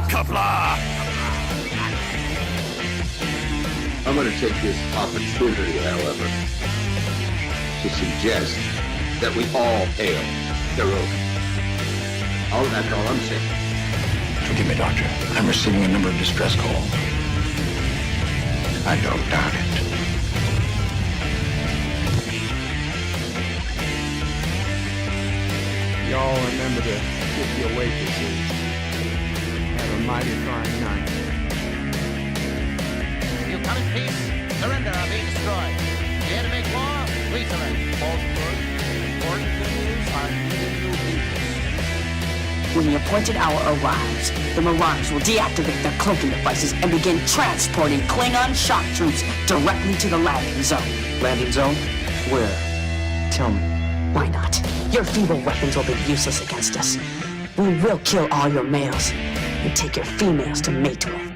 Qapla! I'm going to take this opportunity, however, to suggest that we all hail heroic. Oh, that's all I'm saying. Forgive me, Doctor. I'm receiving a number of distress calls. I don't doubt it. Y'all remember to tip your waitresses. Have a mighty fine night. You come in peace, surrender or be destroyed. Here to make war, we surrender. Both good, important things are giving you peace. When the appointed hour arrives, the Marauders will deactivate their cloaking devices and begin transporting Klingon shock troops directly to the landing zone. Landing zone? Where? Tell me. Why not? Your feeble weapons will be useless against us. We will kill all your males and take your females to mate with.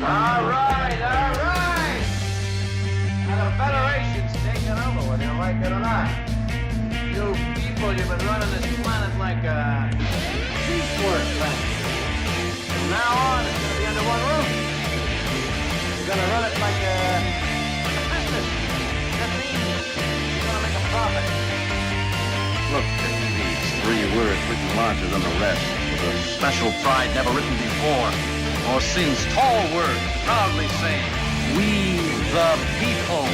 All right. Now the Federation's taking over, whether you like it or not. You people, you've been running this planet like a piecework thing. From now on, it's gonna be under one roof. You're gonna run it like a business. That means you're gonna make a profit. Look, these 3 words written larger than the rest, with a special pride never written before, or since. Tall words, proudly saying, "We the people."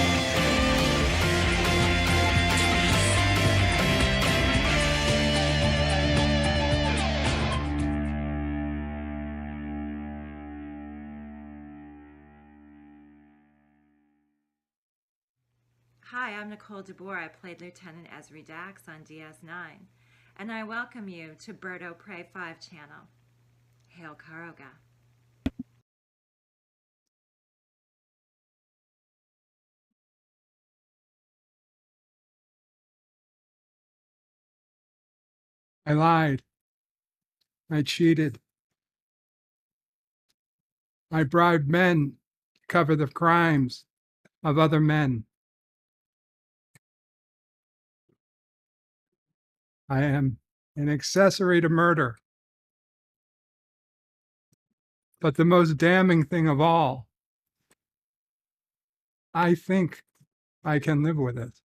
Hi, I'm Nicole DeBoer. I played Lieutenant Ezri Dax on DS9, and I welcome you to Birdo Prey 5 channel. Hail Karoga. I lied. I cheated. I bribed men to cover the crimes of other men. I am an accessory to murder. But the most damning thing of all, I think I can live with it.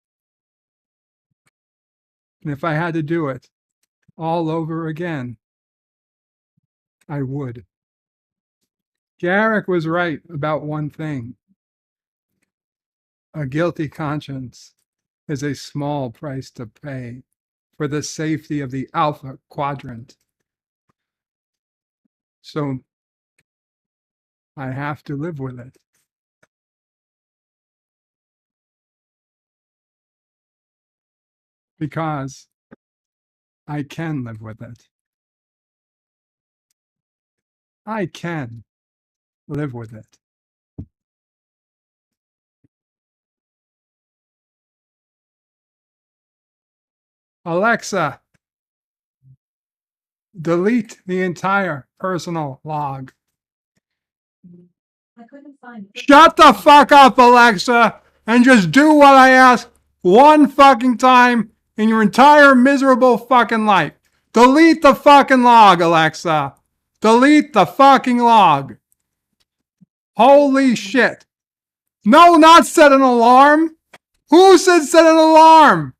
And if I had to do it all over again, I would. Garrick was right about one thing. A guilty conscience is a small price to pay for the safety of the Alpha Quadrant. So I have to live with it. Because I can live with it. I can live with it. Alexa, delete the entire personal log. I couldn't find it. Shut the fuck up, Alexa, and just do what I ask one fucking time in your entire miserable fucking life. Delete the fucking log, Alexa. Delete the fucking log. Holy shit. No, not set an alarm. Who said set an alarm?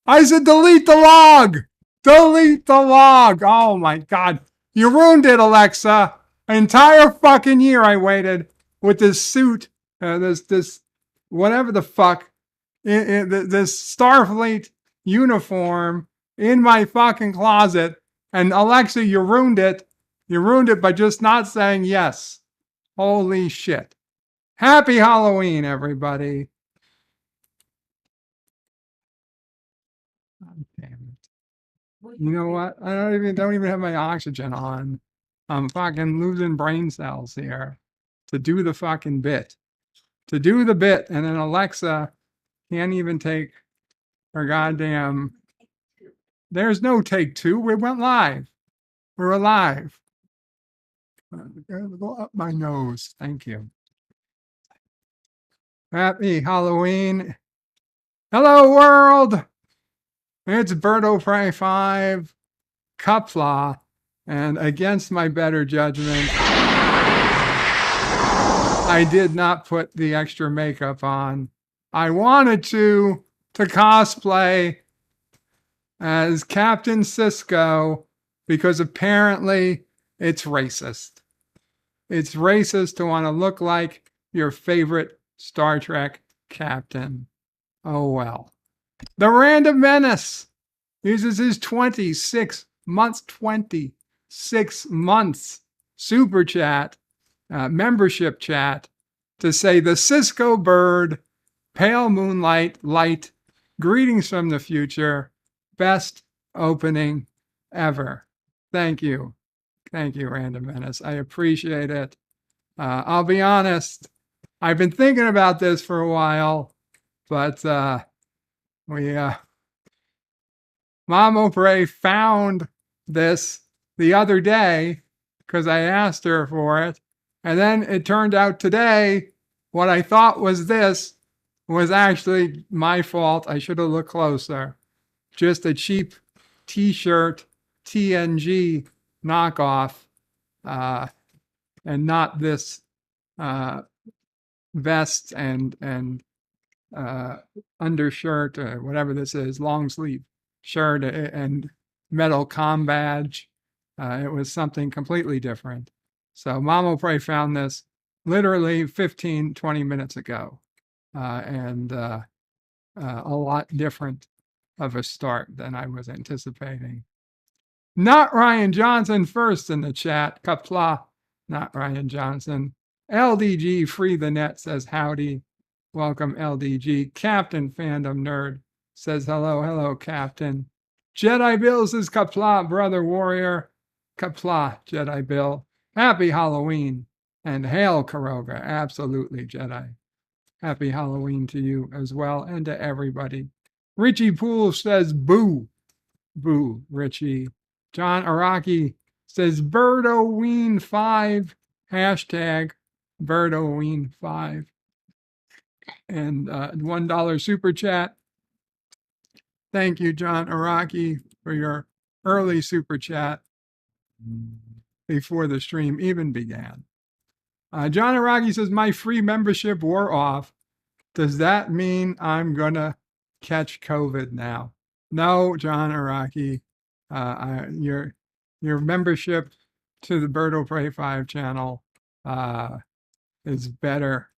I said delete the log. Delete the log. Oh my God. You ruined it, Alexa. An entire fucking year I waited with this suit, this whatever the fuck, this Starfleet uniform in my fucking closet. And Alexa, you ruined it. You ruined it by just not saying yes. Holy shit. Happy Halloween, everybody. God damn it. You know what? I don't even have my oxygen on. I'm fucking losing brain cells here to do the fucking bit. To do the bit, and then Alexa can't even take her goddamn. There's no take 2. We went live. We're alive. Go up my nose. Thank you. Happy Halloween. Hello, world. It's Birdo Prey 5 Qapla, and against my better judgment, I did not put the extra makeup on. I wanted to cosplay as Captain Cisco because apparently it's racist. It's racist to want to look like your favorite Star Trek captain. Oh well. The Random Menace uses his 26 months super chat, membership chat to say the Cisco bird, pale moonlight, light, greetings from the future, best opening ever. Thank you. Thank you, Random Menace. I appreciate it. I'll be honest, I've been thinking about this for a while, but Mom Opre found this the other day because I asked her for it. And then it turned out today, what I thought was this was actually my fault. I should have looked closer. Just a cheap t-shirt, TNG knockoff, and not this vest and undershirt or whatever this is, long sleeve shirt and metal comm badge. It was something completely different. So Mama Pray found this literally 15, 20 minutes ago, and a lot different of a start than I was anticipating. Not Ryan Johnson first in the chat. Qapla, not Ryan Johnson. LDG Free the Net says howdy. Welcome, LDG. Captain Fandom Nerd says hello, hello, Captain. Jedi Bill says Qapla, brother warrior. Qapla, Jedi Bill. Happy Halloween and hail Karoga. Absolutely, Jedi. Happy Halloween to you as well and to everybody. Richie Poole says boo. Boo, Richie. John Araki says Birdoween5. Hashtag Birdoween5. And $1 super chat. Thank you, John Araki, for your early super chat before the stream even began. John Araki says, my free membership wore off. Does that mean I'm going to catch COVID now? No, John Araki. Your membership to the Birdo Pray 5 channel is better.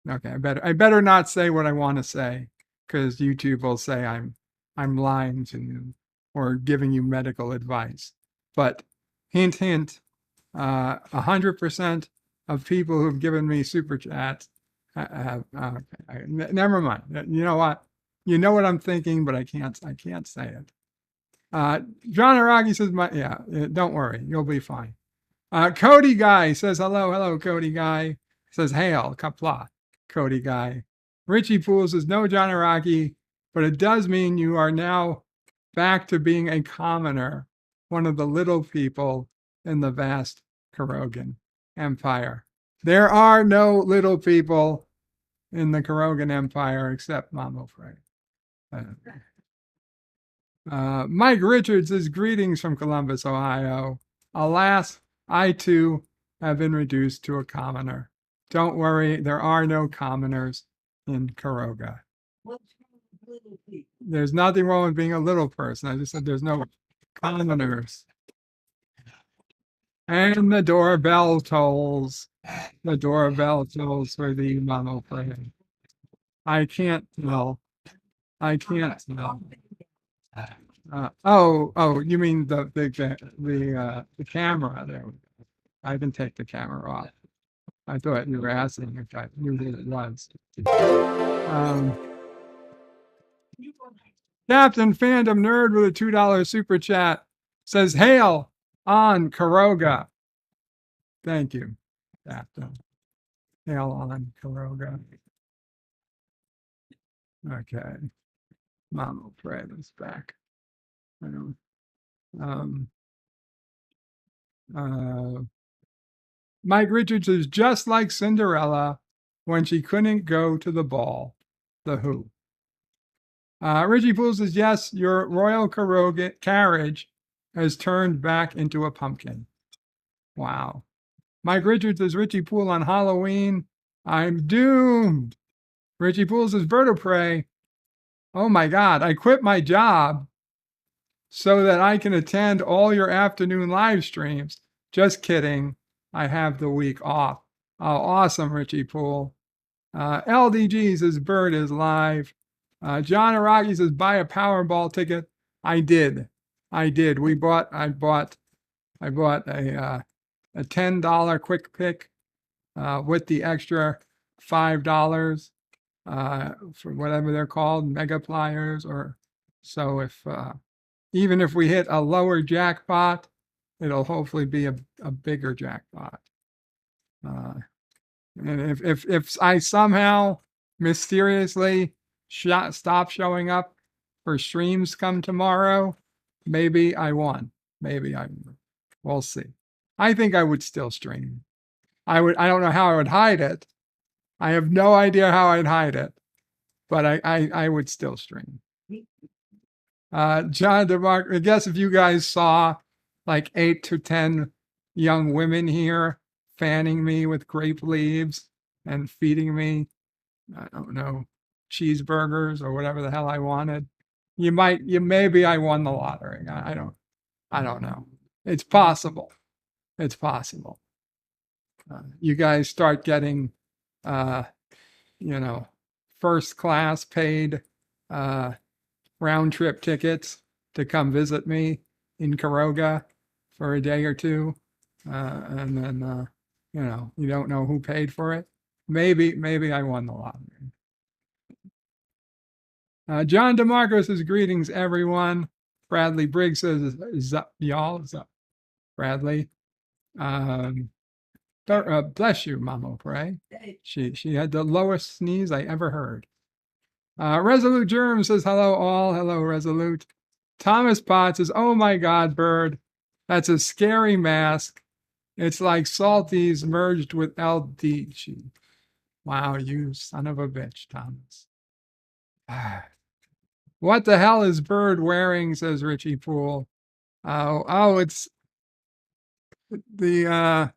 Okay, I better not say what I want to say because YouTube will say I'm lying to you or giving you medical advice. But hint, hint, 100% of people who've given me super chats have. Never mind. You know what? You know what I'm thinking, but I can't say it. John Araki says, don't worry, you'll be fine. Cody Guy says, hello, Cody Guy. Says, hail, Qapla, Cody Guy. Richie Poole says, no, John Araki, but it does mean you are now back to being a commoner, one of the little people in the vast Karogan Empire. There are no little people in the Karogan Empire except Mamo Frey. Mike Richards says, greetings from Columbus, Ohio. Alas, I too have been reduced to a commoner. Don't worry, there are no commoners in Karoga. There's nothing wrong with being a little person. I just said there's no commoners. And the doorbell tolls. The doorbell tolls for the Mamo Frey. I can't tell. You mean the camera there? I can take the camera off. I thought you were asking if I knew who it was. Captain Fandom Nerd with a $2 super chat says, hail on Karoga. Thank you, Captain. Hail on Karoga. Okay. Mama Fred is back. Mike Richards is just like Cinderella when she couldn't go to the ball. The Who. Richie Poole says, yes, your royal carriage has turned back into a pumpkin. Wow. Mike Richards says, Richie Poole on Halloween. I'm doomed. Richie Poole says, Bird of Prey. Oh my God, I quit my job so that I can attend all your afternoon live streams. Just kidding. I have the week off. Oh, awesome, Richie Poole. LDG says, Bird is live. John Araki says, buy a Powerball ticket. I did. I bought a $10 quick pick with the extra $5 for whatever they're called, mega pliers. Or so if even if we hit a lower jackpot, it'll hopefully be a bigger jackpot. And if I somehow mysteriously stop showing up for streams come tomorrow, maybe I won. We'll see. I think I would still stream. I don't know how I would hide it. I have no idea how I'd hide it, but I would still stream. John DeMarc, I guess if you guys saw like 8 to 10 young women here fanning me with grape leaves and feeding me, I don't know, cheeseburgers or whatever the hell I wanted, maybe I won the lottery. I don't know. It's possible. It's possible. You guys start getting, first class paid round trip tickets to come visit me in Caroga for a day or two. And then, you don't know who paid for it. Maybe I won the lottery. John DeMarco says, greetings, everyone. Bradley Briggs says, zup, y'all. Zup, Bradley. Bless you, Mama Pray. She had the lowest sneeze I ever heard. Resolute Germ says, hello, all. Hello, Resolute. Thomas Potts says, oh my God, Bird. That's a scary mask. It's like Salties merged with LDG. Wow, you son of a bitch, Thomas. What the hell is Bird wearing, says Richie Poole. Oh, it's the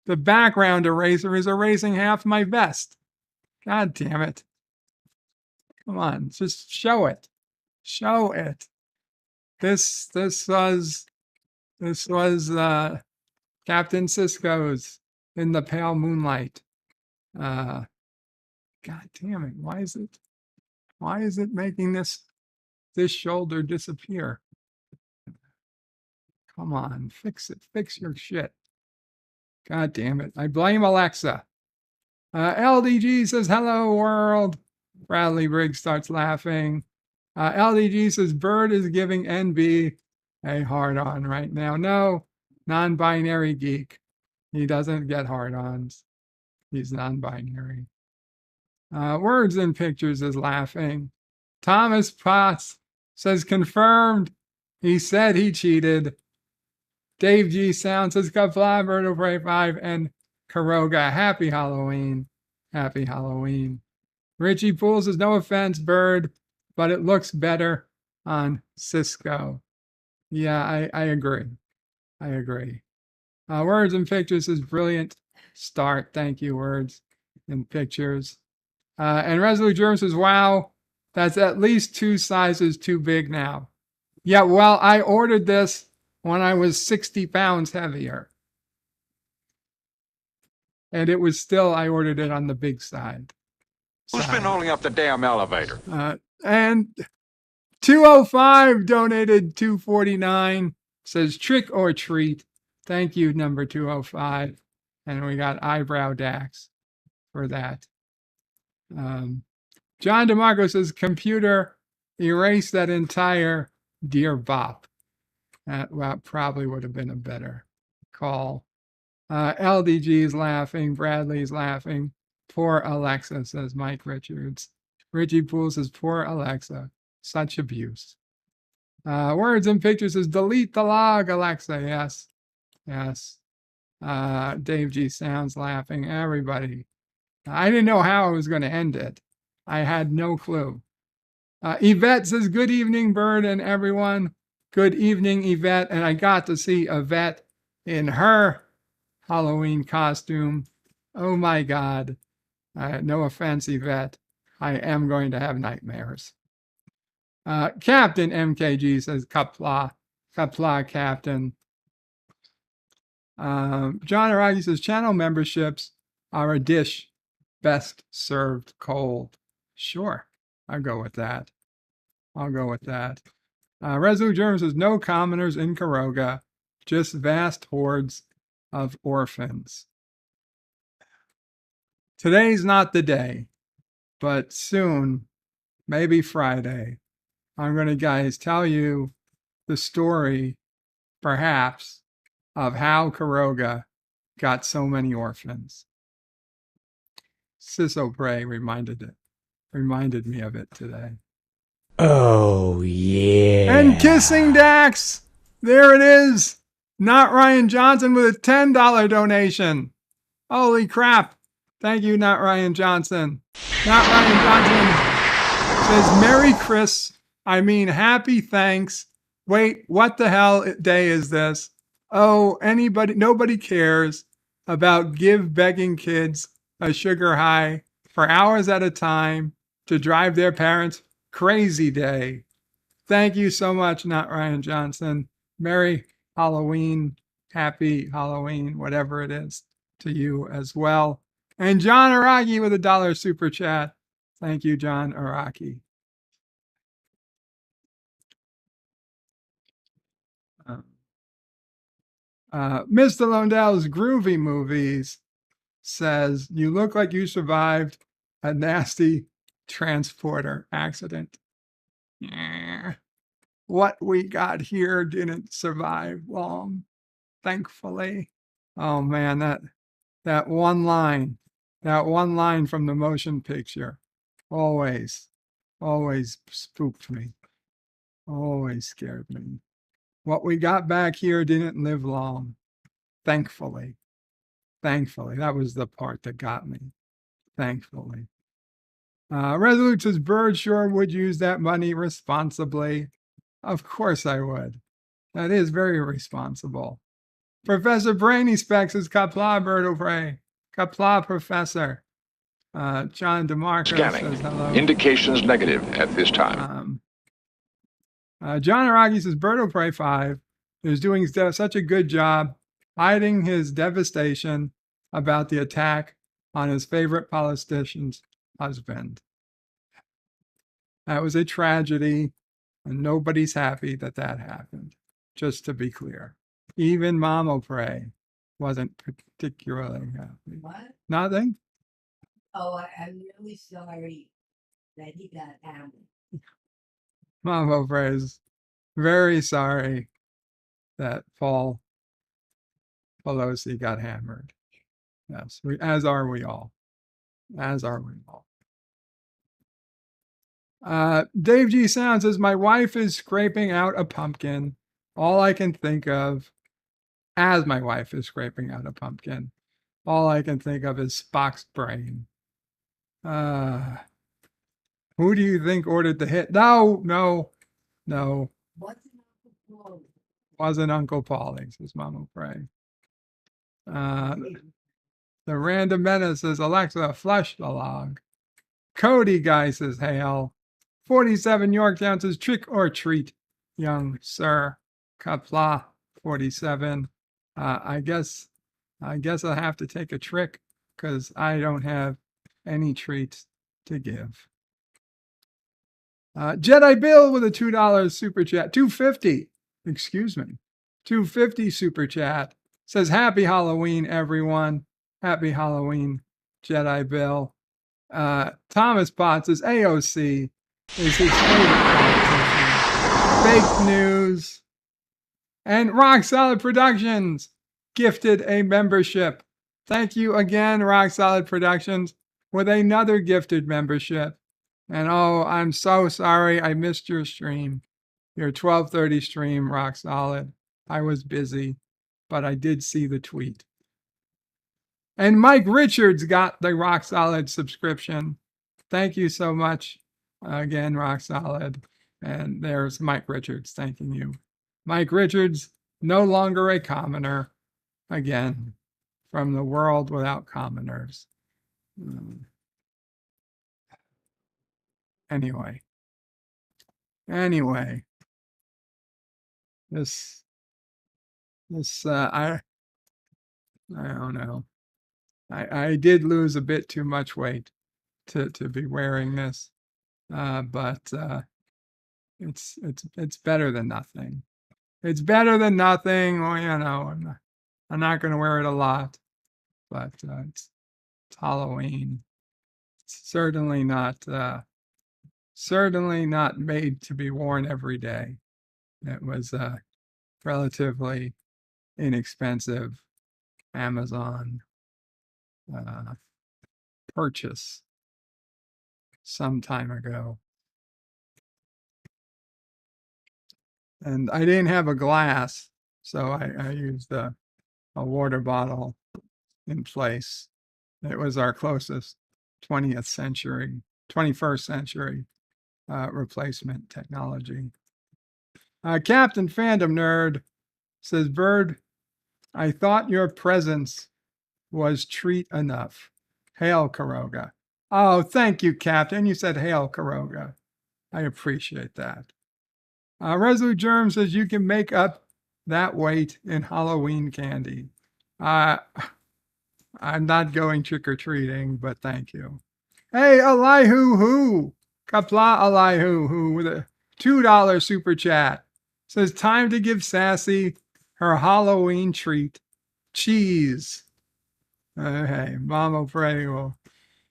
background eraser is erasing half my vest. God damn it. Come on, just show it. Show it. This was Captain Sisko's in the pale moonlight. God damn it. Why is it making this shoulder disappear? Come on, fix it. Fix your shit. God damn it. I blame Alexa. LDG says, hello, world. Bradley Briggs starts laughing. LDG says, Bird is giving NB a hard-on right now. No, non-binary geek. He doesn't get hard-ons. He's non-binary. Words and Pictures is laughing. Thomas Potts says, confirmed. He said he cheated. Dave G. Sound says, Qapla, Bird of Prey 5, and Caroga. Happy Halloween. Happy Halloween. Richie Poole says, no offense, Bird, but it looks better on Cisco. Yeah, I agree. I agree. Words and Pictures is brilliant start. Thank you, Words and Pictures. And Resolute Germ says, wow, that's at least 2 sizes too big now. Yeah, well, I ordered this when I was 60 pounds heavier. And it was still, I ordered it on the big side. Who's been holding up the damn elevator? And 205 donated 249, says trick or treat. Thank you, number 205. And we got eyebrow Dax for that. John DeMarco says, computer, erase that entire Dear Bop. That probably would have been a better call. LDG is laughing. Bradley's laughing. Poor Alexa, says Mike Richards. Richie Poole says, poor Alexa. Such abuse. Words and Pictures says, delete the log, Alexa. Yes. Yes. Dave G. Sounds laughing. Everybody. I didn't know how I was going to end it. I had no clue. Yvette says, good evening, Bird and everyone. Good evening, Yvette. And I got to see Yvette in her Halloween costume. Oh my God. No offense, Yvette. I am going to have nightmares. Captain MKG says Qapla. Qapla, Captain. John Aragi says channel memberships are a dish best served cold. Sure, I'll go with that. Resolute German says no commoners in Karoga, just vast hordes of orphans. Today's not the day, but soon, maybe Friday, I'm going to, guys, tell you the story, perhaps, of how Karoga got so many orphans. Sisso Prey reminded me of it today. Oh, yeah. And kissing Dax, there it is. Not Ryan Johnson with a $10 donation. Holy crap. Thank you, Not Ryan Johnson. Not Ryan Johnson says, Merry Chris. I mean, happy thanks. Wait, what the hell day is this? Oh, nobody cares about begging kids a sugar high for hours at a time to drive their parents crazy day. Thank you so much, Not Ryan Johnson. Merry Halloween, happy Halloween, whatever it is to you as well. And John Araki with $1 super chat. Thank you, John Araki. Mr. Londell's Groovy Movies says, you look like you survived a nasty transporter accident. Yeah. What we got here didn't survive long, thankfully. Oh man, that one line from the motion picture always spooked me, always scared me. What we got back here didn't live long, thankfully. That was the part that got me, thankfully. Resolute says, Bird sure would use that money responsibly. Of course I would. That is very responsible. Professor Brainy Specs is Qapla Bird Pray. Qapla Professor. John DeMarco says hello. Indications negative at this time. John Aragi says Bird Pray 5 is doing such a good job hiding his devastation about the attack on his favorite politician's husband. That was a tragedy, and nobody's happy that happened, just to be clear. Even Mama Pray wasn't particularly happy. What? Nothing? Oh, I'm really sorry that he got hammered. Mama Pray is very sorry that Paul Pelosi got hammered. Yes, as are we all. Dave G. Sound says, my wife is scraping out a pumpkin. All I can think of, as my wife is scraping out a pumpkin, all I can think of is Spock's brain. Who do you think ordered the hit? No. Wasn't Uncle Paulie, says Mama Pray. The Random Menace says, Alexa, flush the log. Cody Guy says, hail. 47 Yorktown says, trick or treat, young sir. Qapla 47. I guess I'll have to take a trick because I don't have any treats to give. Jedi Bill with a $2 super chat. $2.50. Excuse me. $2.50 super chat. Says, happy Halloween, everyone. Happy Halloween, Jedi Bill. Thomas Potts says, AOC is his favorite politician. Fake news. And Rock Solid Productions gifted a membership. Thank you again, Rock Solid Productions, with another gifted membership. And oh, I'm so sorry I missed your stream, your 12:30 stream, Rock Solid. I was busy, but I did see the tweet. And Mike Richards got the Rock Solid subscription. Thank you so much again, Rock Solid. And there's Mike Richards thanking you Mike Richards, no longer a commoner. Again, from the world without commoners. Anyway, this I don't know. I did lose a bit too much weight to be wearing this, but it's better than nothing. It's better than nothing. Well, I'm not going to wear it a lot, but it's Halloween. It's certainly not made to be worn every day. It was a relatively inexpensive Amazon purchase some time ago. And I didn't have a glass, so I used a water bottle in place. It was our closest 21st century replacement technology. Captain Fandom Nerd says, Bird, I thought your presence was treat enough. Hail, Karoga. Oh, thank you, Captain. You said hail, Karoga. I appreciate that. Resolute Germ says you can make up that weight in Halloween candy. I'm not going trick-or-treating, but thank you. Hey, Elihu, Qapla Elihu, with a $2 super chat, says time to give Sassy her Halloween treat, cheese. Hey, Mama Frey will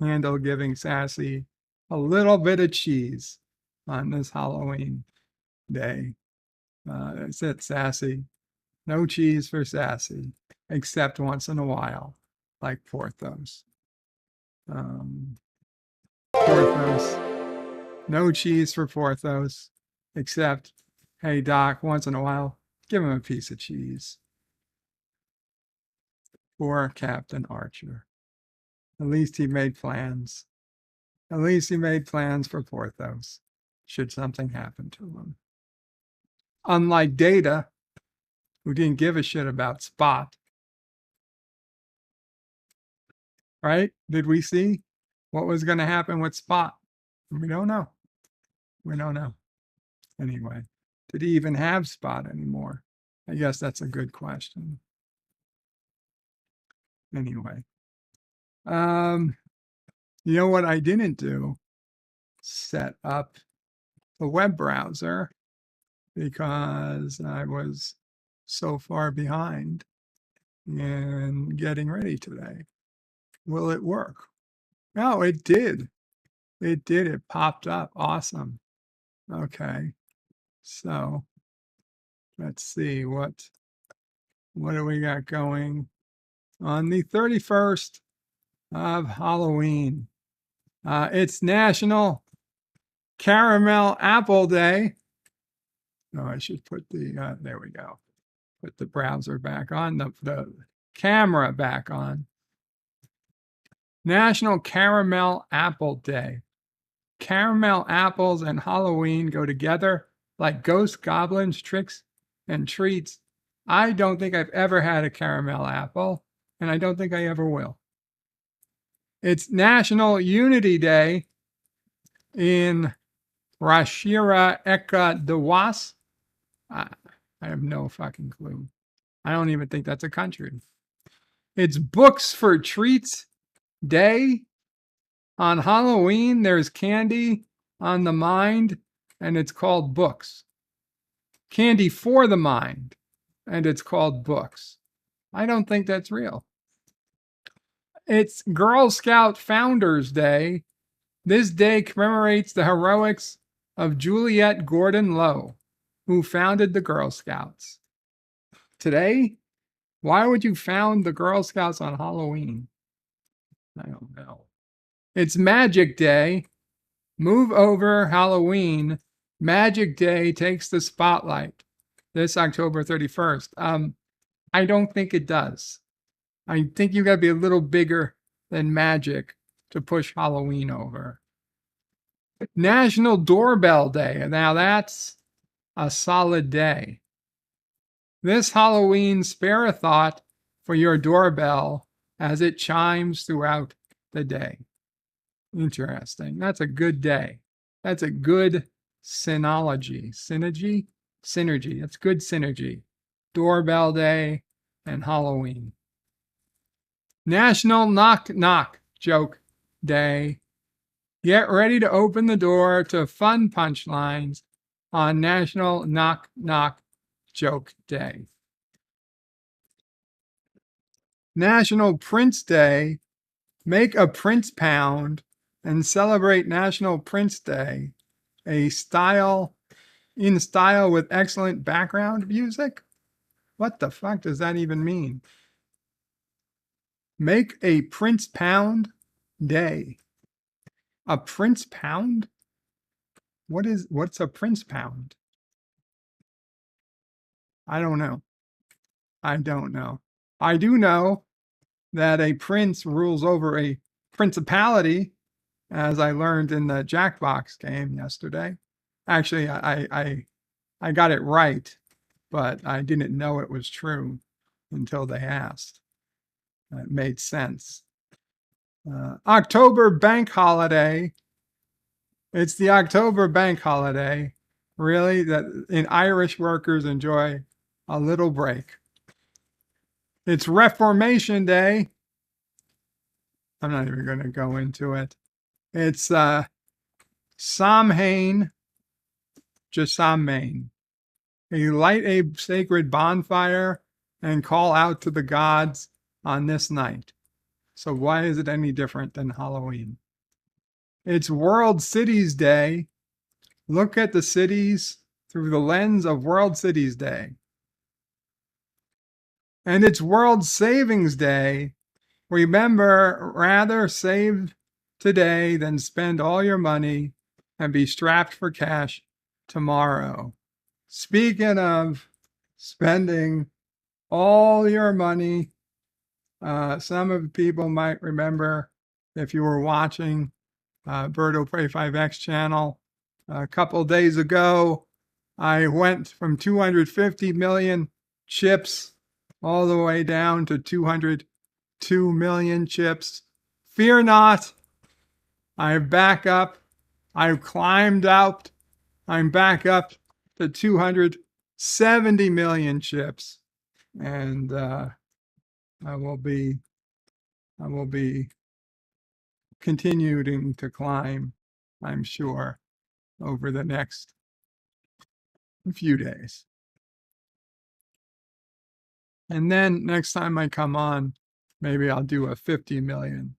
handle giving Sassy a little bit of cheese on this Halloween day. That's it, Sassy. No cheese for Sassy, except once in a while, like Porthos. Porthos. No cheese for Porthos, except, hey, Doc, once in a while, give him a piece of cheese. Poor Captain Archer. At least he made plans. At least he made plans for Porthos, should something happen to him. Unlike Data, who didn't give a shit about Spot. Right? Did we see what was going to happen with Spot? We don't know. We don't know. Anyway, did he even have Spot anymore? I guess that's a good question. Anyway, you know what I didn't do? Set up the web browser because I was so far behind in getting ready today. Will it work? No, it did. It did. It popped up. Awesome. Okay. So let's see what do we got going on the 31st of Halloween. It's National Caramel Apple Day. Oh, I should put the there we go. Put the browser back on, the camera back on. National Caramel Apple Day. Caramel apples and Halloween go together like ghosts, goblins, tricks, and treats. I don't think I've ever had a caramel apple, and I don't think I ever will. It's National Unity Day in Rashira Eka Dewas. I have no fucking clue. I don't even think that's a country. It's Books for Treats Day. On Halloween, there's candy on the mind, and it's called books. Candy for the mind, and it's called books. I don't think that's real. It's Girl Scout Founders Day. This day commemorates the heroics of Juliette Gordon Low, who founded the Girl Scouts. Today, why would you found the Girl Scouts on Halloween? I don't know. It's Magic Day. Move over Halloween. Magic Day takes the spotlight this October 31st. I don't think it does. I think you got to be a little bigger than magic to push Halloween over. National Doorbell Day. Now that's a solid day. This Halloween, spare a thought for your doorbell as it chimes throughout the day. Interesting. That's a good day. That's a good synology. Synergy? Synergy. That's good synergy. Doorbell day and Halloween. National Knock Knock Joke Day. Get ready to open the door to fun punchlines on National Knock Knock Joke Day. National Prince Day. Make a Prince Pound and celebrate National Prince Day, in style with excellent background music. What the fuck does that even mean? Make a Prince Pound Day. A Prince Pound? What's a Prince Pound? I don't know. I don't know. I do know that a prince rules over a principality, as I learned in the Jackbox game yesterday. Actually, I got it right, but I didn't know it was true until they asked. It made sense. October bank holiday. It's the October bank holiday. Really, that in Irish workers enjoy a little break. It's Reformation Day. I'm not even going to go into it. It's Samhain, just Samhain. You light a sacred bonfire and call out to the gods on this night. So why is it any different than Halloween? It's World Cities Day. Look at the cities through the lens of World Cities Day. And it's World Savings Day. Remember, rather save today than spend all your money and be strapped for cash tomorrow. Speaking of spending all your money, some of the people might remember, if you were watching Birdo Pray 5X channel a couple days ago, I went from 250 million chips all the way down to 202 million chips. Fear not, I'm back up. I've climbed out. I'm back up to 270 million chips, and I will be continuing to climb, I'm sure, over the next few days. And then next time I come on, maybe I'll do a 50 million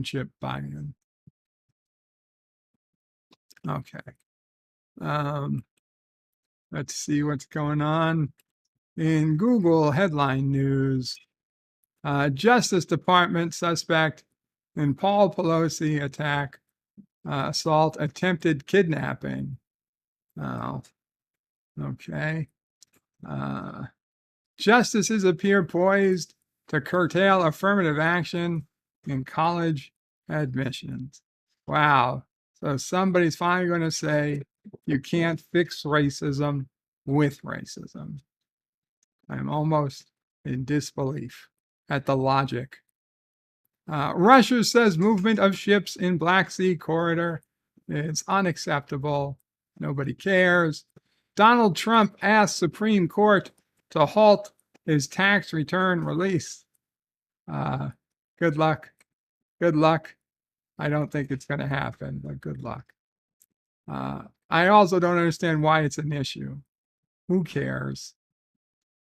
chip buy-in. Okay. Let's see what's going on in Google headline news. Justice Department suspect in Paul Pelosi attack, assault, attempted kidnapping. Oh, okay. Justices appear poised to curtail affirmative action in college admissions. Wow. So somebody's finally going to say you can't fix racism with racism. I'm almost in disbelief at the logic. Russia says movement of ships in Black Sea corridor is unacceptable. Nobody cares. Donald Trump asks Supreme Court to halt his tax return release. Good luck. Good luck. I don't think it's going to happen, but good luck. I also don't understand why it's an issue. Who cares?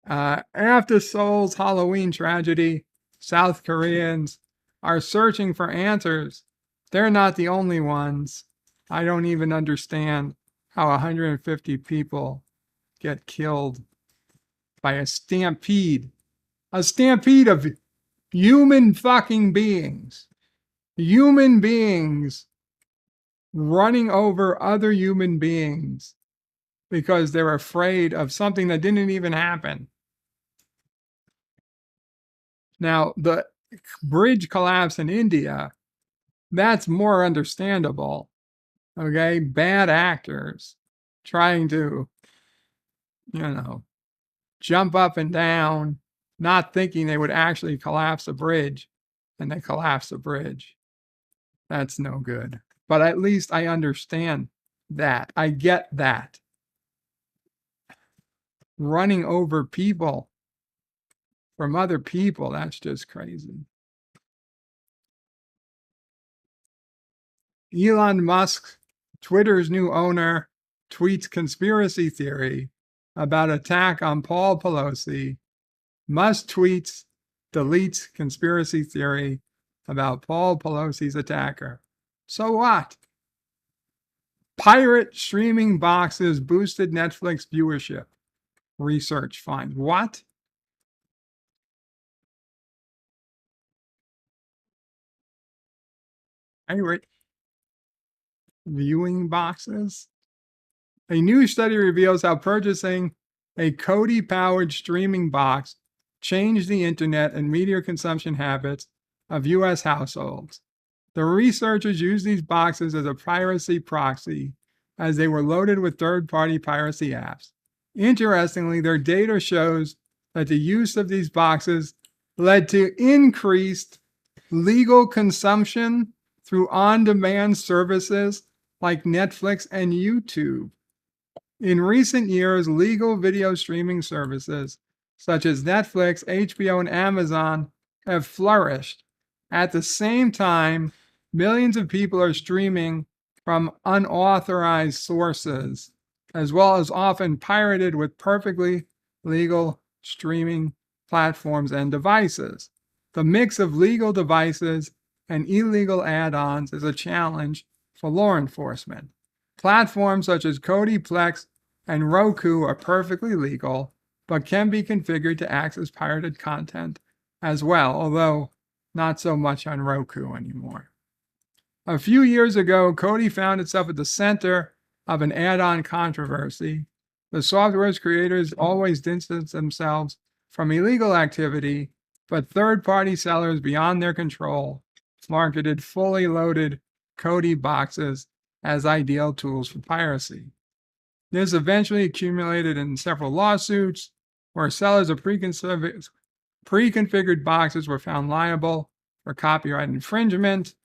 After Seoul's Halloween tragedy, South Koreans are searching for answers. They're not the only ones. I don't even understand how 150 people get killed by a stampede of human fucking beings. Human beings running over other human beings because they're afraid of something that didn't even happen. Now, the bridge collapse in India, that's more understandable. Okay, bad actors trying to jump up and down, not thinking they would actually collapse a bridge, and they collapse the bridge. That's no good. But at least I understand that. I get that. Running over people from other people, that's just crazy. Elon Musk, Twitter's new owner, tweets conspiracy theory about attack on Paul Pelosi. Musk tweets, deletes conspiracy theory about Paul Pelosi's attacker. So what? Pirate streaming boxes boosted Netflix viewership. Research finds. What? Pirate viewing boxes? A new study reveals how purchasing a Kodi-powered streaming box changed the internet and media consumption habits of U.S. households. The researchers used these boxes as a piracy proxy as they were loaded with third-party piracy apps. Interestingly, their data shows that the use of these boxes led to increased legal consumption through on-demand services like Netflix and YouTube. In recent years, legal video streaming services such as Netflix, HBO, and Amazon have flourished. At the same time, millions of people are streaming from unauthorized sources, as well as often pirated with perfectly legal streaming platforms and devices. The mix of legal devices and illegal add-ons is a challenge for law enforcement. Platforms such as Kodi, Plex, and Roku are perfectly legal, but can be configured to access pirated content as well, although not so much on Roku anymore. A few years ago, Kodi found itself at the center of an add-on controversy. The software's creators always distanced themselves from illegal activity, but third-party sellers beyond their control marketed fully loaded Kodi boxes as ideal tools for piracy. This eventually accumulated in several lawsuits where sellers of pre-configured boxes were found liable for copyright infringement.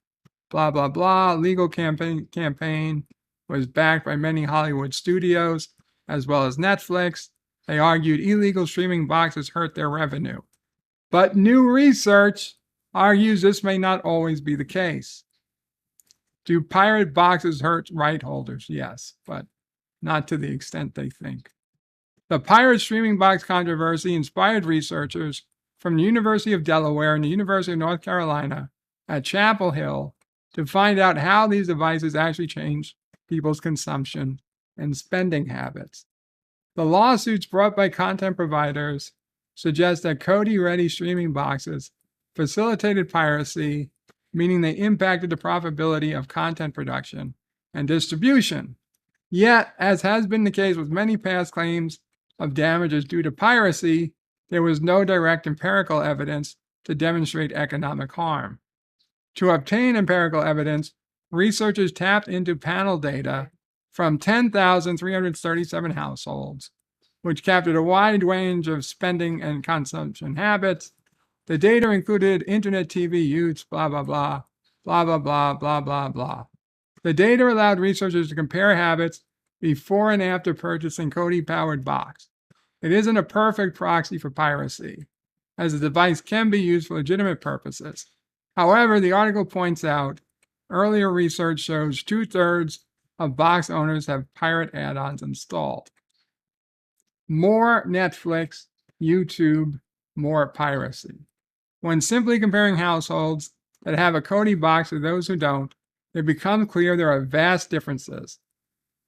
Blah, blah, blah. Legal campaign was backed by many Hollywood studios as well as Netflix. They argued illegal streaming boxes hurt their revenue. But new research argues this may not always be the case. Do pirate boxes hurt right holders? Yes, but not to the extent they think. The pirate streaming box controversy inspired researchers from the University of Delaware and the University of North Carolina at Chapel Hill to find out how these devices actually change people's consumption and spending habits. The lawsuits brought by content providers suggest that Kodi-ready streaming boxes facilitated piracy, meaning they impacted the profitability of content production and distribution. Yet, as has been the case with many past claims of damages due to piracy, there was no direct empirical evidence to demonstrate economic harm. To obtain empirical evidence, researchers tapped into panel data from 10,337 households, which captured a wide range of spending and consumption habits. The data included internet TV use, blah, blah, blah, blah, blah, blah, blah, blah, blah. The data allowed researchers to compare habits before and after purchasing Kodi-powered box. It isn't a perfect proxy for piracy, as the device can be used for legitimate purposes. However, the article points out earlier research shows 2/3 of box owners have pirate add-ons installed. More Netflix, YouTube, more piracy. When simply comparing households that have a Kodi box with those who don't, it becomes clear there are vast differences.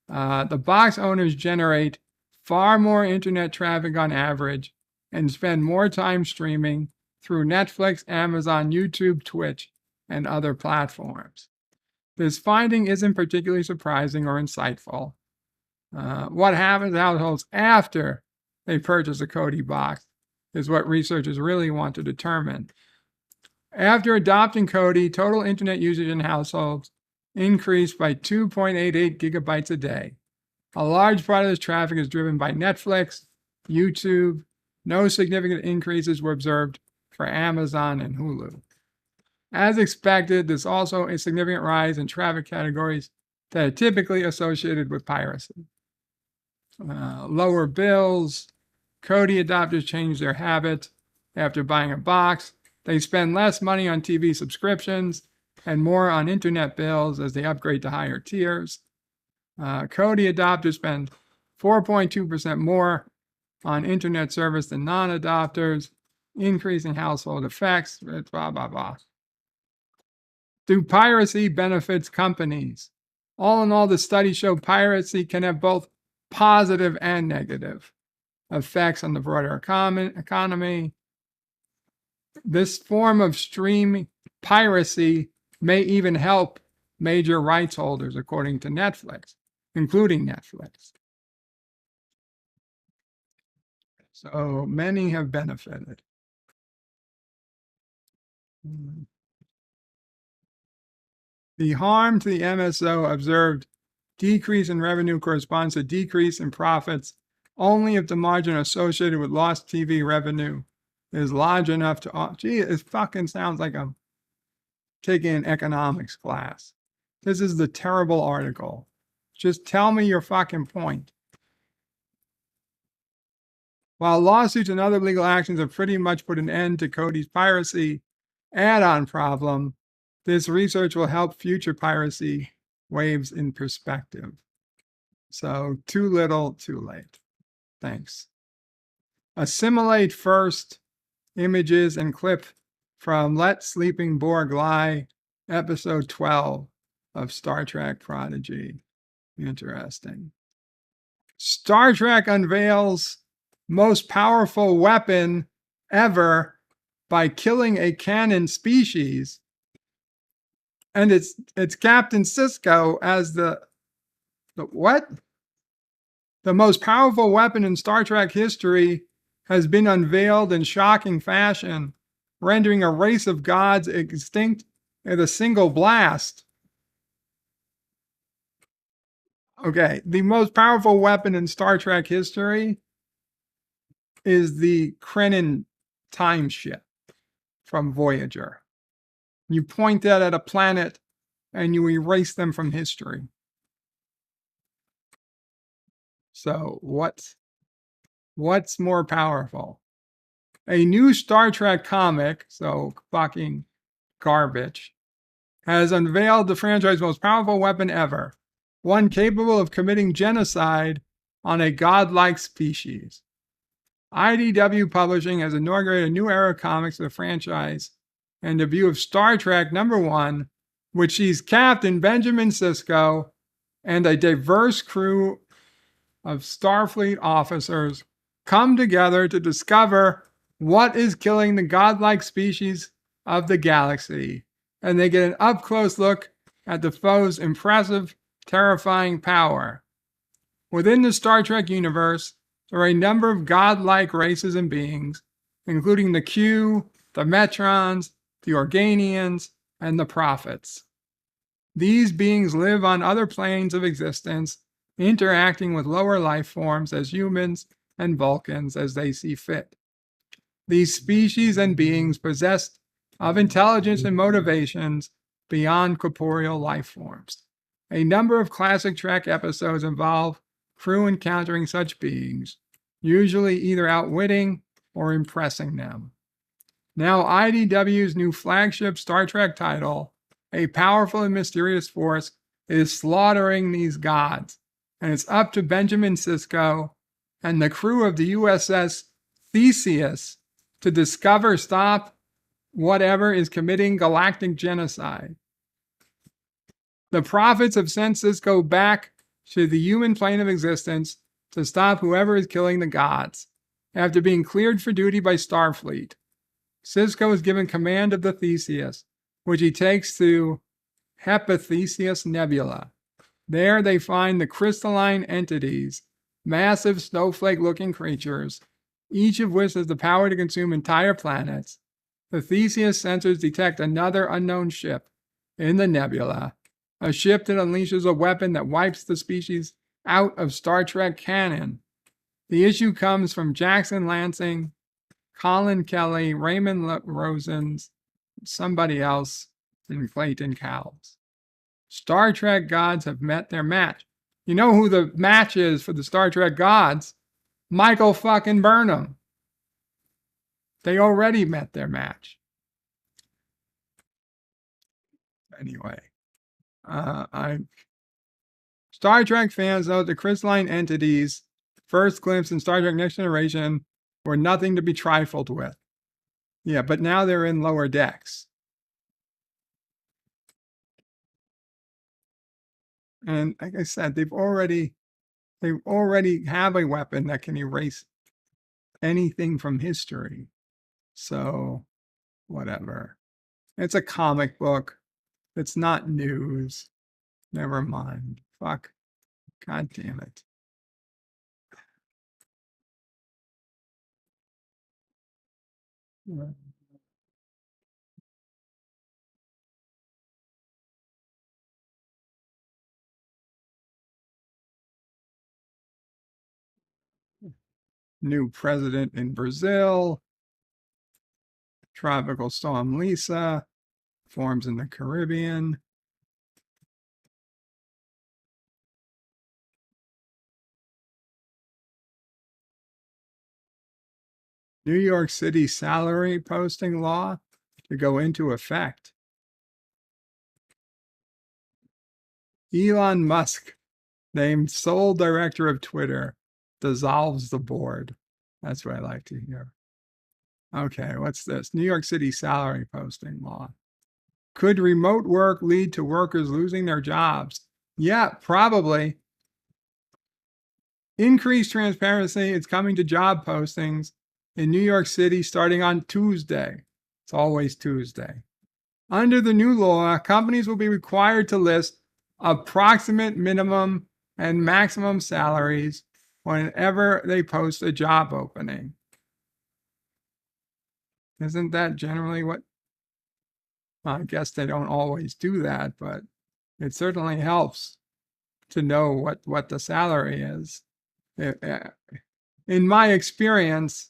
The box owners generate far more internet traffic on average and spend more time streaming through Netflix, Amazon, YouTube, Twitch, and other platforms. This finding isn't particularly surprising or insightful. What happens to households after they purchase a Kodi box is what researchers really want to determine. After adopting Kodi, total internet usage in households increased by 2.88 gigabytes a day. A large part of this traffic is driven by Netflix, YouTube. No significant increases were observed for Amazon and Hulu. As expected, there's also a significant rise in traffic categories that are typically associated with piracy. Lower bills. Kodi adopters change their habit after buying a box. They spend less money on TV subscriptions and more on internet bills as they upgrade to higher tiers. Kodi adopters spend 4.2% more on internet service than non-adopters, increasing household effects, blah, blah, blah. Do piracy benefits companies? All in all, the studies show piracy can have both positive and negative effects on the broader economy. This form of streaming piracy may even help major rights holders, according to Netflix, including Netflix. So many have benefited. The harm to the MSO observed decrease in revenue corresponds to decrease in profits only if the margin associated with lost TV revenue is large enough to, gee, it fucking sounds like I'm taking an economics class. This is the terrible article. Just tell me your fucking point. While lawsuits and other legal actions have pretty much put an end to Kodi's piracy add-on problem, this research will help future piracy waves in perspective. So too little, too late. Thanks. Assimilate first images and clip from Let Sleeping Borg Lie, episode 12 of Star Trek Prodigy. Interesting. Star Trek unveils most powerful weapon ever by killing a canon species. And it's Captain Sisko as the what? The most powerful weapon in Star Trek history has been unveiled in shocking fashion, rendering a race of gods extinct in a single blast. Okay, the most powerful weapon in Star Trek history is the Krenin time ship from Voyager. You point that at a planet and you erase them from history. So what's more powerful? A new Star Trek comic, so fucking garbage, has unveiled the franchise's most powerful weapon ever, one capable of committing genocide on a godlike species. IDW Publishing has inaugurated a new era of comics for the franchise and debut of Star Trek #1, which sees Captain Benjamin Sisko and a diverse crew of Starfleet officers come together to discover what is killing the godlike species of the galaxy, and they get an up-close look at the foe's impressive, terrifying power. Within the Star Trek universe, there are a number of godlike races and beings, including the Q, the Metrons, the Organians, and the Prophets. These beings live on other planes of existence, interacting with lower life forms as humans and Vulcans as they see fit. These species and beings possessed of intelligence and motivations beyond corporeal life forms. A number of classic Trek episodes involve crew encountering such beings, usually either outwitting or impressing them. Now IDW's new flagship Star Trek title, A Powerful and Mysterious Force, is slaughtering these gods, and it's up to Benjamin Sisko and the crew of the USS Theseus to discover, stop whatever is committing galactic genocide. The prophets have sent Sisko back to the human plane of existence to stop whoever is killing the gods. After being cleared for duty by Starfleet, Sisko is given command of the Theseus, which he takes to Hephaestus Nebula. There they find the crystalline entities, massive snowflake-looking creatures, each of which has the power to consume entire planets. The Theseus sensors detect another unknown ship in the nebula, a ship that unleashes a weapon that wipes the species out of Star Trek canon. The issue comes from Jackson Lansing, Colin Kelly, Raymond Rosens, somebody else, and Clayton Cowles. Star Trek gods have met their match. You know who the match is for the Star Trek gods? Michael fucking Burnham. They already met their match. Anyway, Star Trek fans know the crystalline entities first glimpsed in Star Trek Next Generation were nothing to be trifled with. Yeah, but now they're in lower decks. And like I said, they already have a weapon that can erase anything from history. So, whatever. It's a comic book. It's not news. Never mind. Fuck. God damn it. New president in Brazil. Tropical storm Lisa forms in the Caribbean. New York City salary posting law to go into effect. Elon Musk, named sole director of Twitter, dissolves the board. That's what I like to hear. Okay, what's this? New York City salary posting law. Could remote work lead to workers losing their jobs? Yeah, probably. Increased transparency is coming to job postings in New York City starting on Tuesday. It's always Tuesday. Under the new law, companies will be required to list approximate minimum and maximum salaries whenever they post a job opening. Isn't that generally what? I guess they don't always do that, but it certainly helps to know what the salary is. In my experience,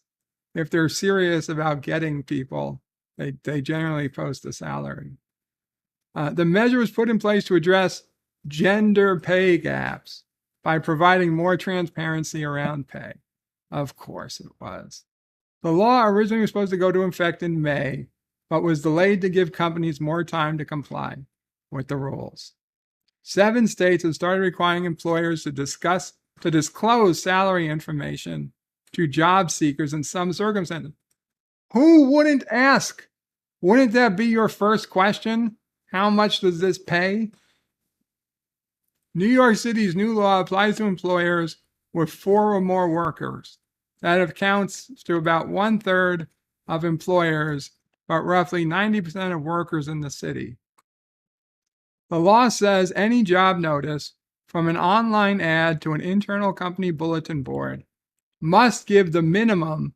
if they're serious about getting people, they generally post the salary. The measure was put in place to address gender pay gaps by providing more transparency around pay. Of course it was. The law originally was supposed to go into effect in May, but was delayed to give companies more time to comply with the rules. 7 states have started requiring employers to disclose salary information to job seekers in some circumstances. Who wouldn't ask? Wouldn't that be your first question? How much does this pay? New York City's new law applies to employers with 4 or more workers. That accounts to about 1/3 of employers, but roughly 90% of workers in the city. The law says any job notice, from an online ad to an internal company bulletin board, must give the minimum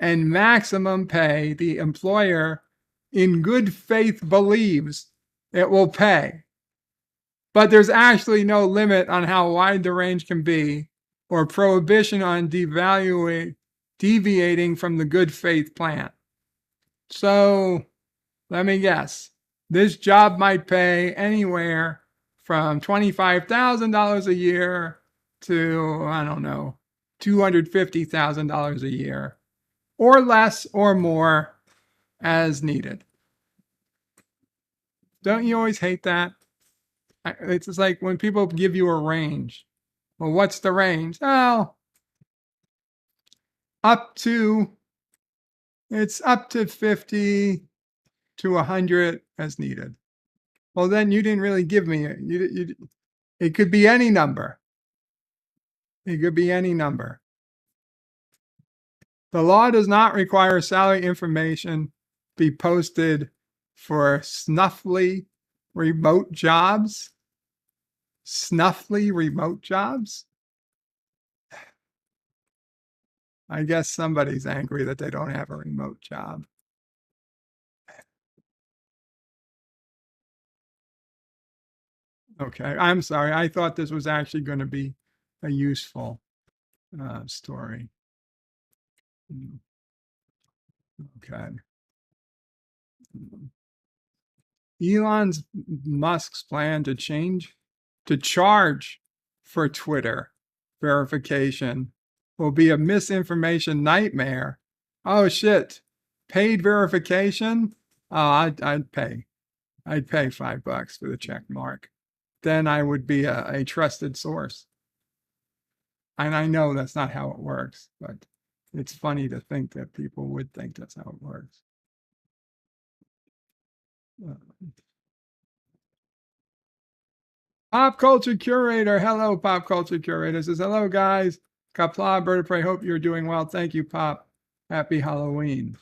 and maximum pay the employer in good faith believes it will pay. But there's actually no limit on how wide the range can be or prohibition on deviating from the good faith plan. So let me guess. This job might pay anywhere from $25,000 a year to, I don't know, $250,000 a year, or less or more as needed. Don't you always hate that? It's just like when people give you a range. Well, what's the range? Oh, it's up to 50 to 100 as needed. Well, then you didn't really give me it. It could be any number. It could be any number. The law does not require salary information be posted for snuffly remote jobs. Snuffly remote jobs? I guess somebody's angry that they don't have a remote job. Okay, I'm sorry. I thought this was actually going to be a useful story. Okay. Elon Musk's plan to charge for Twitter verification will be a misinformation nightmare. Oh shit. Paid verification? Oh, I'd pay. I'd pay $5 for the check mark. Then I would be a trusted source. And I know that's not how it works, but it's funny to think that people would think that's how it works. Pop Culture Curator. Hello, Pop Culture Curator. Says, hello, guys. Qapla, Bird of Prey. Hope you're doing well. Thank you, Pop. Happy Halloween.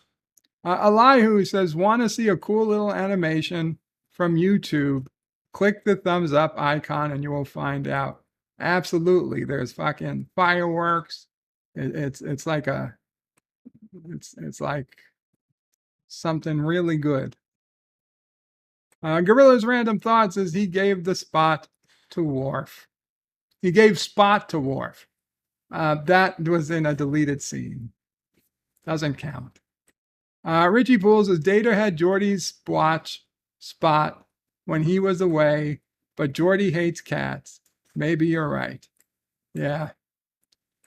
Elihu says, want to see a cool little animation from YouTube? Click the thumbs up icon and you will find out. Absolutely. There's fucking fireworks. It's like something really good. Gorilla's Random Thoughts says he gave the spot to Worf. He gave Spot to Worf. That was in a deleted scene. Doesn't count. Richie Poole says Data had Geordi's watch Spot when he was away, but Geordi hates cats. Maybe you're right. Yeah.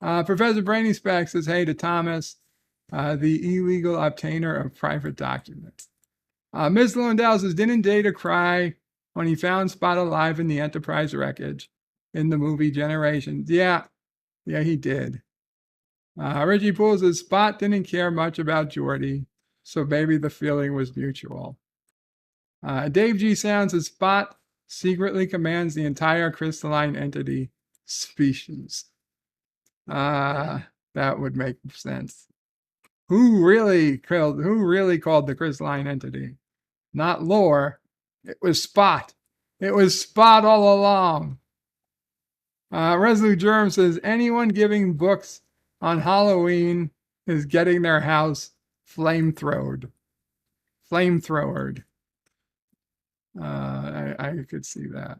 Professor Brainy Speck says, hey to Thomas, the illegal obtainer of private documents. Ms. Lundell says, didn't Data cry when he found Spot alive in the Enterprise wreckage in the movie Generations? Yeah, he did. Richie Poole says, Spot didn't care much about Geordi, so maybe the feeling was mutual. Dave G. Sounds says, Spot secretly commands the entire crystalline entity species. That would make sense. Who really called the crystalline entity? Not Lore. It was Spot. It was Spot all along. Resolute Germ says, anyone giving books on Halloween is getting their house flamethrowered. Flamethrowered. I could see that.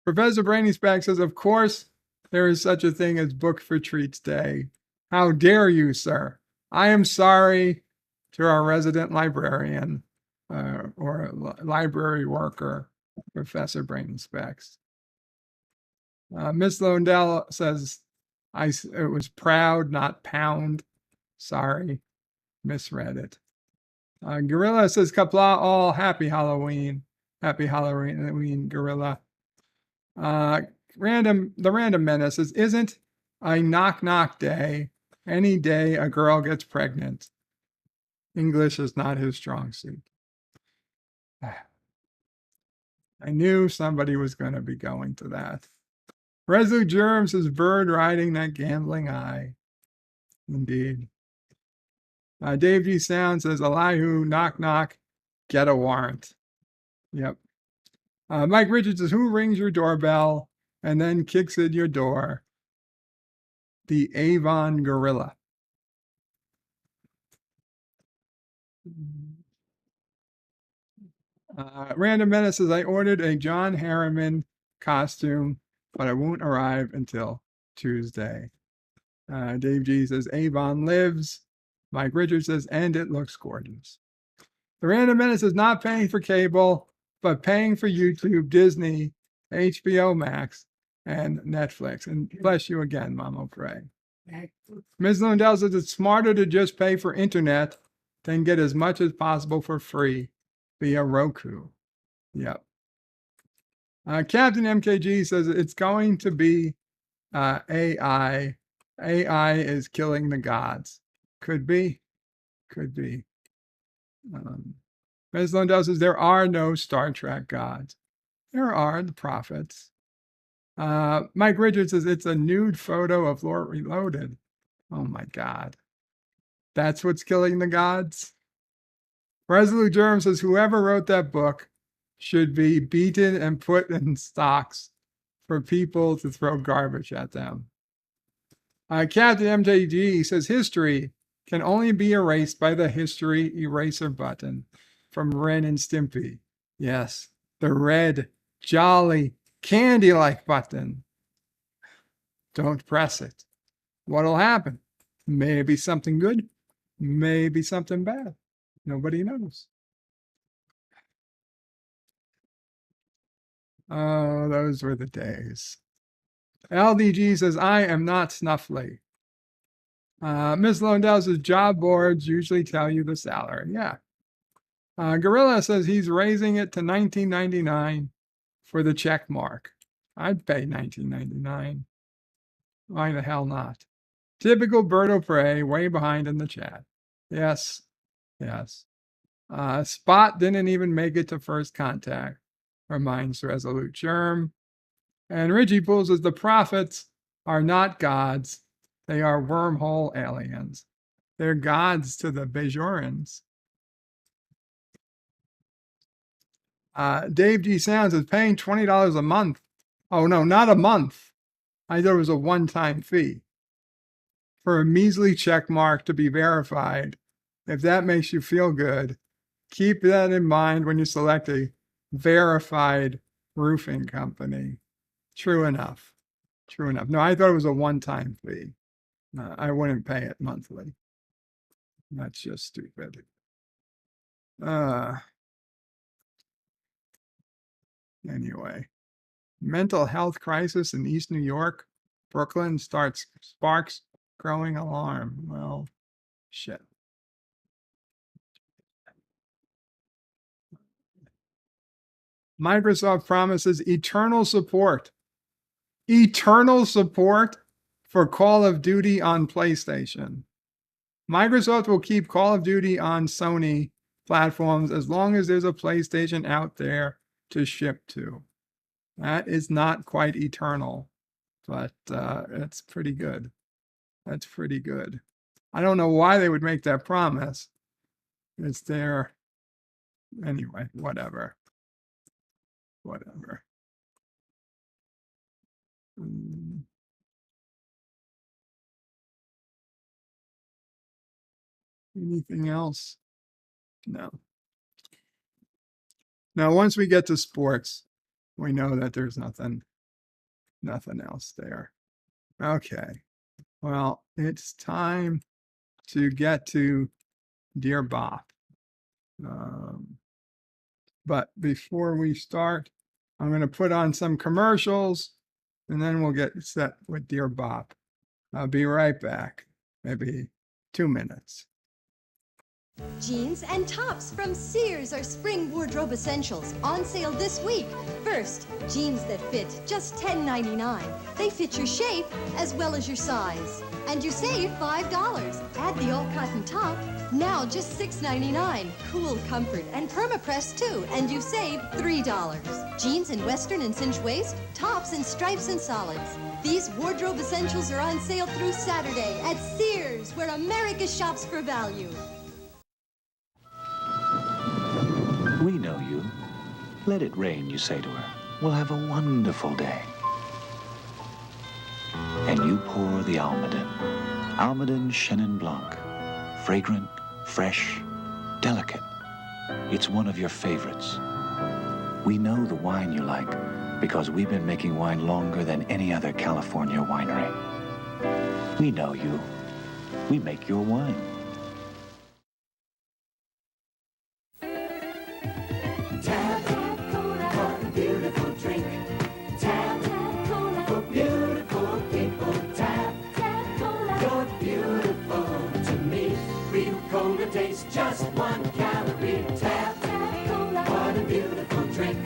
Professor Brainy Speck says, of course, there is such a thing as Book for Treats Day. How dare you, sir? I am sorry to our resident librarian or library worker, Professor Brainy Specs. Miss Londell says, it was proud, not pound. Sorry, misread it. Gorilla says, Qapla, all happy Halloween. Happy Halloween, Gorilla. The Random Menace says, isn't a knock-knock day any day a girl gets pregnant? English is not his strong suit. I knew somebody was going to be going to that. Resolute Germs is bird riding that gambling eye. Indeed. Dave G. Sound says, Elihu, knock, knock, get a warrant. Yep. Mike Richards says, who rings your doorbell and then kicks in your door? The Avon Gorilla. Random Menace says, I ordered a John Harriman costume, but it won't arrive until Tuesday. Dave G says, Avon lives. Mike Richards says, and it looks gorgeous. The Random Menace is not paying for cable, but paying for YouTube, Disney, HBO Max, and Netflix. And bless you again, Mama Pray. Ms. Lundell says it's smarter to just pay for internet than get as much as possible for free via Roku. Yep. Captain MKG says it's going to be AI. AI is killing the gods. Could be. Could be. Ms. Lundell says there are no Star Trek gods. There are the prophets. Mike Richards says it's a nude photo of Lord Reloaded. Oh my God. That's what's killing the gods? Resolute Germ says whoever wrote that book should be beaten and put in stocks for people to throw garbage at them. Captain MJG says history can only be erased by the history eraser button from Ren and Stimpy. Yes, the red jolly, candy-like button. Don't press it. What'll happen? Maybe something good, maybe something bad. Nobody knows. Oh, those were the days. LDG says, I am not Snuffly. Ms. Londell says, job boards usually tell you the salary. Yeah. Gorilla says he's raising it to $19.99 for the check mark. I'd pay $19.99. Why the hell not? Typical Birdo Prey, way behind in the chat. Yes, yes. Spot didn't even make it to first contact. Reminds Resolute Germ. And Richie Pool says the prophets are not gods. They are wormhole aliens. They're gods to the Bajorans. Dave G. Sounds is paying $20 a month. Oh, no, not a month. I thought it was a one-time fee for a measly check mark to be verified. If that makes you feel good, keep that in mind when you select a verified roofing company. True enough. True enough. No, I thought it was a one-time fee. I wouldn't pay it monthly. That's just stupid. Anyway, mental health crisis in East New York. Brooklyn sparks growing alarm. Well, shit. Microsoft promises eternal support for Call of Duty on PlayStation. Microsoft will keep Call of Duty on Sony platforms as long as there's a PlayStation out there to ship to. That is not quite eternal, but it's pretty good. That's pretty good. I don't know why they would make that promise. It's there. Anyway, whatever. Whatever. Anything else? No. Now, once we get to sports, we know that there's nothing else there. Okay. Well, it's time to get to Dear Bop. But before we start, I'm going to put on some commercials and then we'll get set with Dear Bop. I'll be right back. Maybe 2 minutes. Jeans and tops from Sears are spring wardrobe essentials on sale this week. First, jeans that fit just $10.99. They fit your shape as well as your size. And you save $5. Add the all-cotton top, now just $6.99. Cool comfort and perma-press too, and you save $3. Jeans in western and cinch waist, tops in stripes and solids. These wardrobe essentials are on sale through Saturday at Sears, where America shops for value. We know you. Let it rain, you say to her. We'll have a wonderful day. And you pour the Almaden. Almaden Chenin Blanc. Fragrant, fresh, delicate. It's one of your favorites. We know the wine you like because we've been making wine longer than any other California winery. We know you. We make your wine. Just 1 calorie. Tap, Cola. What a beautiful drink.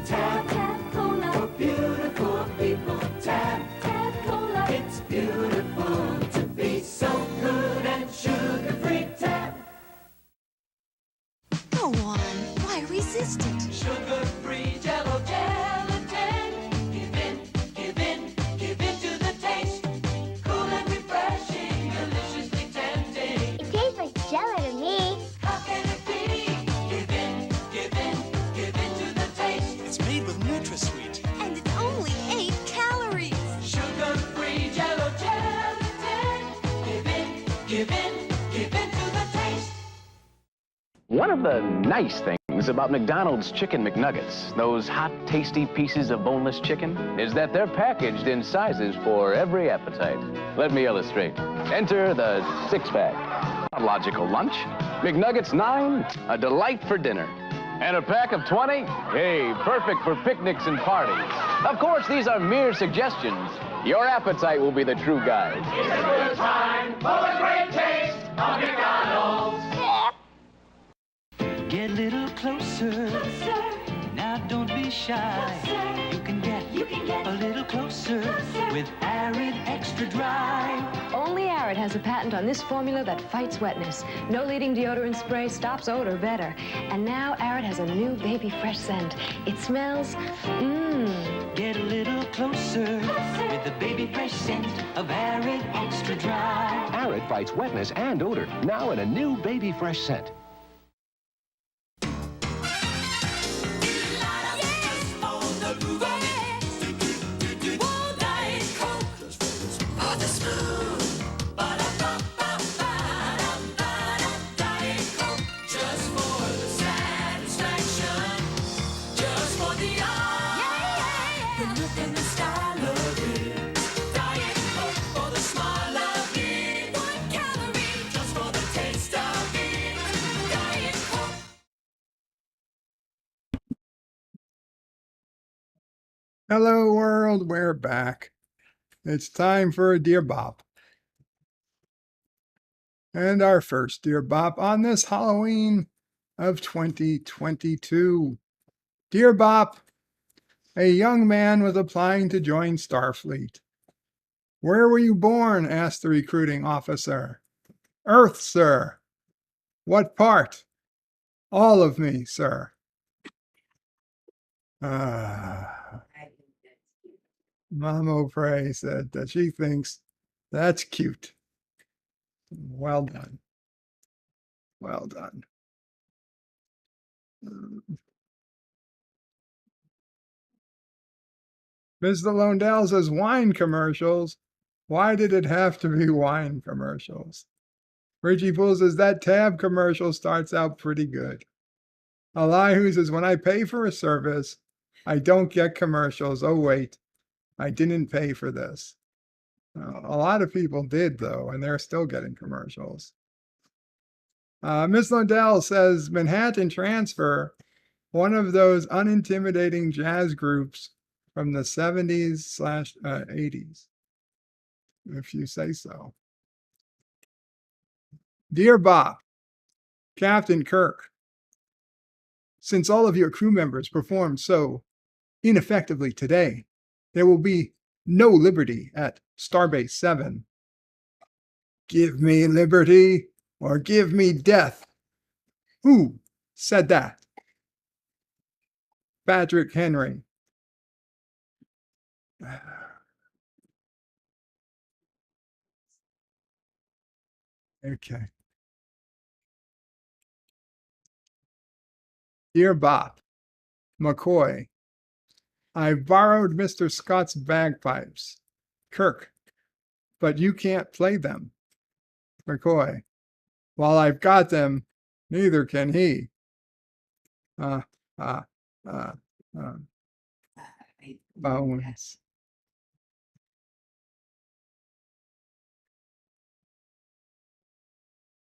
Tap, Cola. For beautiful people. Tap, Cola. It's beautiful to be so good and sugar-free. Tap. Go on, why resist it? Sugar-free Jell-O gelatin. Give in, give in, give in to the taste. Cool and refreshing, deliciously tempting. It tastes like jello to me. How can it be? Give in, give in, give in to the taste. It's made with NutraSweet. And it's only 8 calories. Sugar-free Jell-O gelatin. Give in, give in, give in to the taste. One of the nice things things about McDonald's Chicken McNuggets, those hot, tasty pieces of boneless chicken, is that they're packaged in sizes for every appetite. Let me illustrate. Enter the six-pack. A logical lunch. McNuggets 9, a delight for dinner. And a pack of 20? Hey, perfect for picnics and parties. Of course, these are mere suggestions. Your appetite will be the true guide. It's a good time for the great taste of McDonald's. Get a little closer. Now don't be shy. You can get a little closer with Arid Extra Dry. Only Arid has a patent on this formula that fights wetness. No leading deodorant spray stops odor better. And now Arid has a new baby fresh scent. It smells, Get a little closer with the baby fresh scent of Arid Extra Dry. Arid fights wetness and odor, now in a new baby fresh scent. Hello world, we're back. It's time for a Dear Bop. And our first Dear Bop on this Halloween of 2022. Dear Bop, a young man was applying to join Starfleet. Where were you born? Asked the recruiting officer. Earth, sir. What part? All of me, sir. Mama Prey said that she thinks that's cute. Well done. Well done. Mr. Londell says wine commercials. Why did it have to be wine commercials? Richie Poole says that tab commercial starts out pretty good. Elihu says when I pay for a service, I don't get commercials. Oh, wait. I didn't pay for this. A lot of people did, though, and they're still getting commercials. Miss Lundell says Manhattan Transfer, one of those unintimidating jazz groups from the 70s/80s, if you say so. Dear Bob, Captain Kirk, since all of your crew members performed so ineffectively today, there will be no liberty at Starbase 7. Give me liberty or give me death. Who said that? Patrick Henry. Okay. Dear Bob, McCoy, I've borrowed Mr. Scott's bagpipes. Kirk, but you can't play them. McCoy, while I've got them, neither can he. Bones.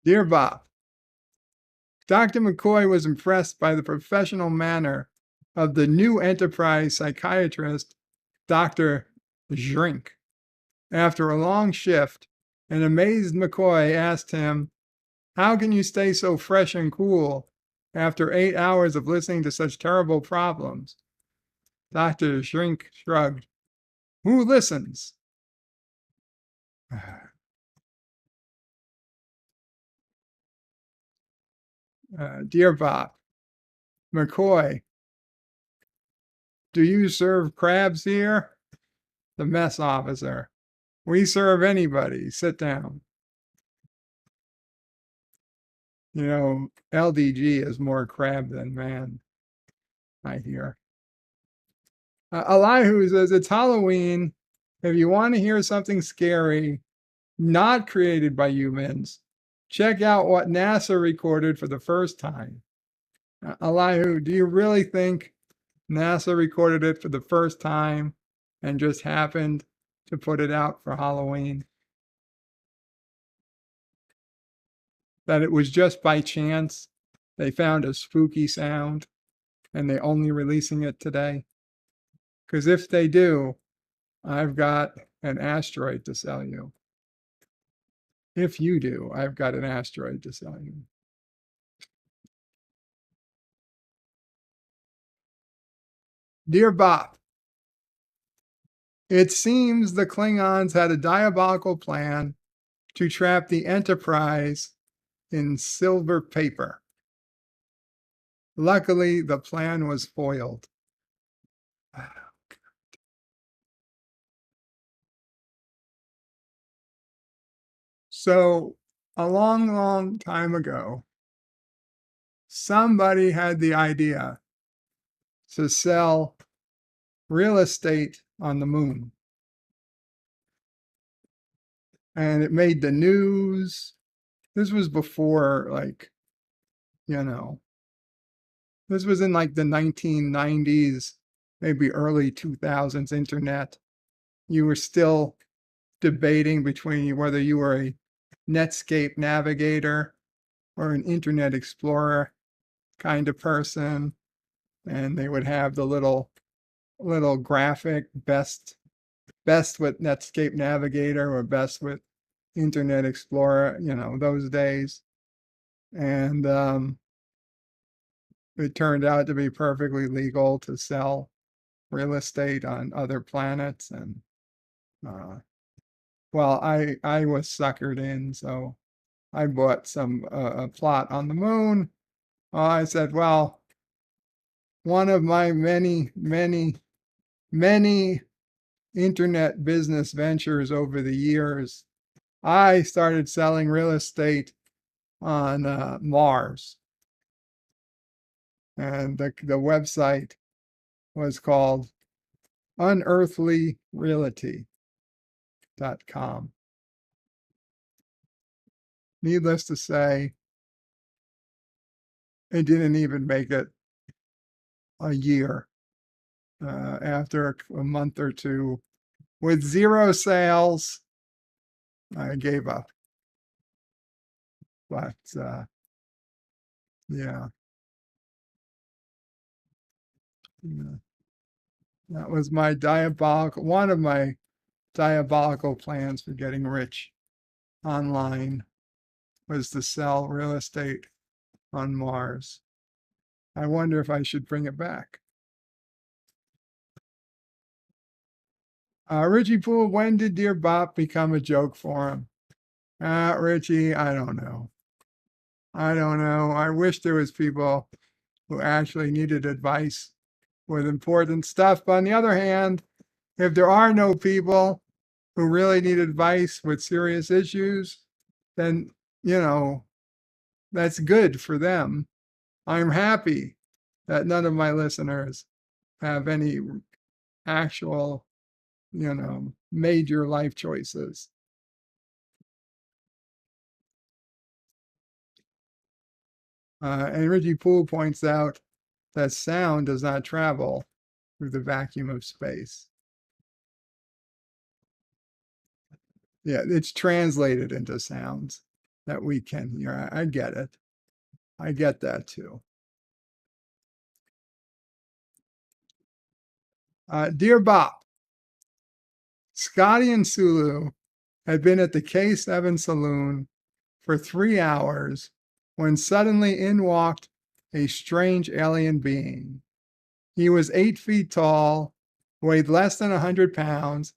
Dear Bob, Dr. McCoy was impressed by the professional manner of the new Enterprise psychiatrist, Dr. Zhrink. After a long shift, an amazed McCoy asked him, how can you stay so fresh and cool after 8 hours of listening to such terrible problems? Dr. Zhrink shrugged. Who listens? Dear Bob, McCoy, do you serve crabs here? The mess officer. We serve anybody. Sit down. You know, LDG is more crab than man, I hear. Elihu says, it's Halloween. If you want to hear something scary, not created by humans, check out what NASA recorded for the first time. Elihu, do you really think NASA recorded it for the first time and just happened to put it out for Halloween? That it was just by chance they found a spooky sound and they only releasing it today? Because if they do, I've got an asteroid to sell you. If you do, I've got an asteroid to sell you. Dear Bob, it seems the Klingons had a diabolical plan to trap the Enterprise in silver paper. Luckily, the plan was foiled. So, a long, long time ago, somebody had the idea to sell real estate on the moon. And it made the news. This was before, like, this was in like the 1990s, maybe early 2000s internet. You were still debating between whether you were a Netscape navigator or an Internet Explorer kind of person. And they would have the little graphic, best with Netscape Navigator or best with Internet Explorer, those days. And it turned out to be perfectly legal to sell real estate on other planets. And well, I was suckered in, so I bought a plot on the moon. I said, well, one of my many, many, many internet business ventures over the years, I started selling real estate on Mars. And the website was called unearthlyrealty.com. Needless to say, it didn't even make it a year. After a month or two, with 0 sales, I gave up. But yeah. That was one of my diabolical plans for getting rich online, was to sell real estate on Mars. I wonder if I should bring it back. Richie Poole, when did Dear Bop become a joke for him? Richie, I don't know. I wish there was people who actually needed advice with important stuff. But on the other hand, if there are no people who really need advice with serious issues, then, that's good for them. I'm happy that none of my listeners have any actual, major life choices. And Richie Poole points out that sound does not travel through the vacuum of space. Yeah, it's translated into sounds that we can hear. I get it. I get that too. Dear Bob, Scotty and Sulu had been at the K7 saloon for 3 hours when suddenly in walked a strange alien being. He was 8 feet tall, weighed less than 100 pounds,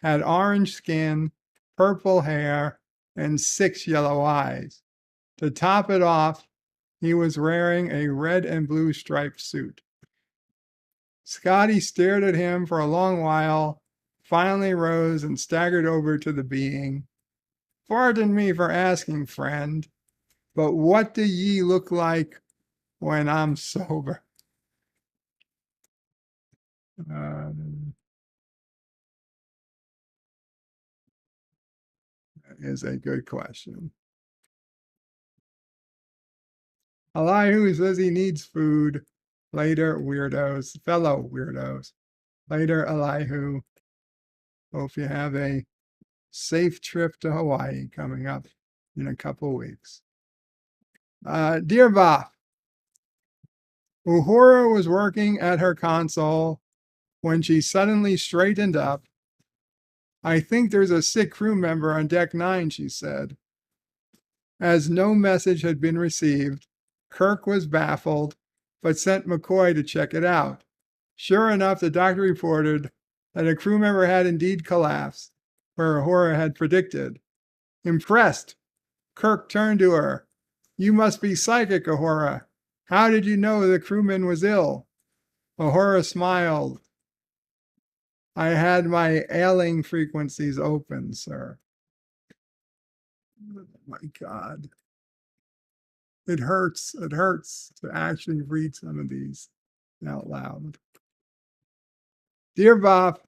had orange skin, purple hair, and 6 yellow eyes. To top it off, he was wearing a red and blue striped suit. Scotty stared at him for a long while, finally rose and staggered over to the being. Pardon me for asking, friend, but what do ye look like when I'm sober? That is a good question. Elihu says he needs food. Later, weirdos. Fellow weirdos. Later, Elihu. Hope you have a safe trip to Hawaii coming up in a couple weeks. Dear Bop, Uhura was working at her console when she suddenly straightened up. I think there's a sick crew member on deck 9, she said. As no message had been received, Kirk was baffled, but sent McCoy to check it out. Sure enough, the doctor reported that a crew member had indeed collapsed, where Uhura had predicted. Impressed, Kirk turned to her. You must be psychic, Uhura. How did you know the crewman was ill? Uhura smiled. I had my ailing frequencies open, sir. Oh my God. It hurts to actually read some of these out loud. Dear Bop,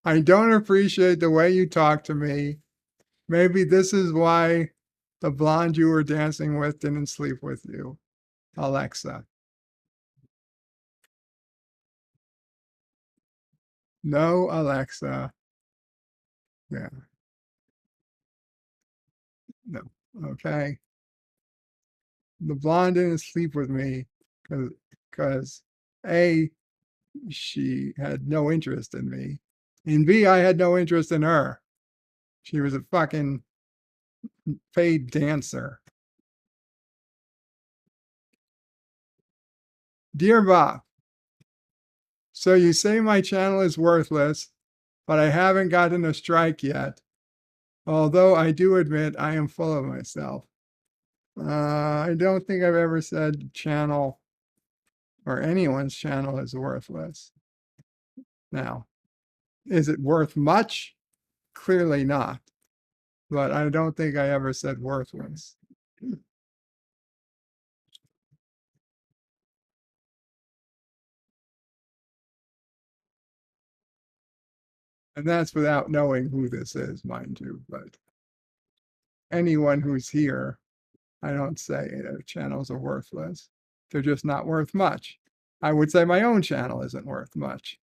I don't appreciate the way you talk to me. Maybe this is why the blonde you were dancing with didn't sleep with you. Alexa. No, Alexa. Yeah. No. Okay. The blonde didn't sleep with me because A, she had no interest in me, and B, I had no interest in her. She was a fucking paid dancer. Dear Bob, so you say my channel is worthless, but I haven't gotten a strike yet. Although I do admit I am full of myself. I don't think I've ever said channel or anyone's channel is worthless. Now, is it worth much? Clearly not. But I don't think I ever said worthless. And that's without knowing who this is, mind you. But anyone who's here, I don't say channels are worthless. They're just not worth much. I would say my own channel isn't worth much.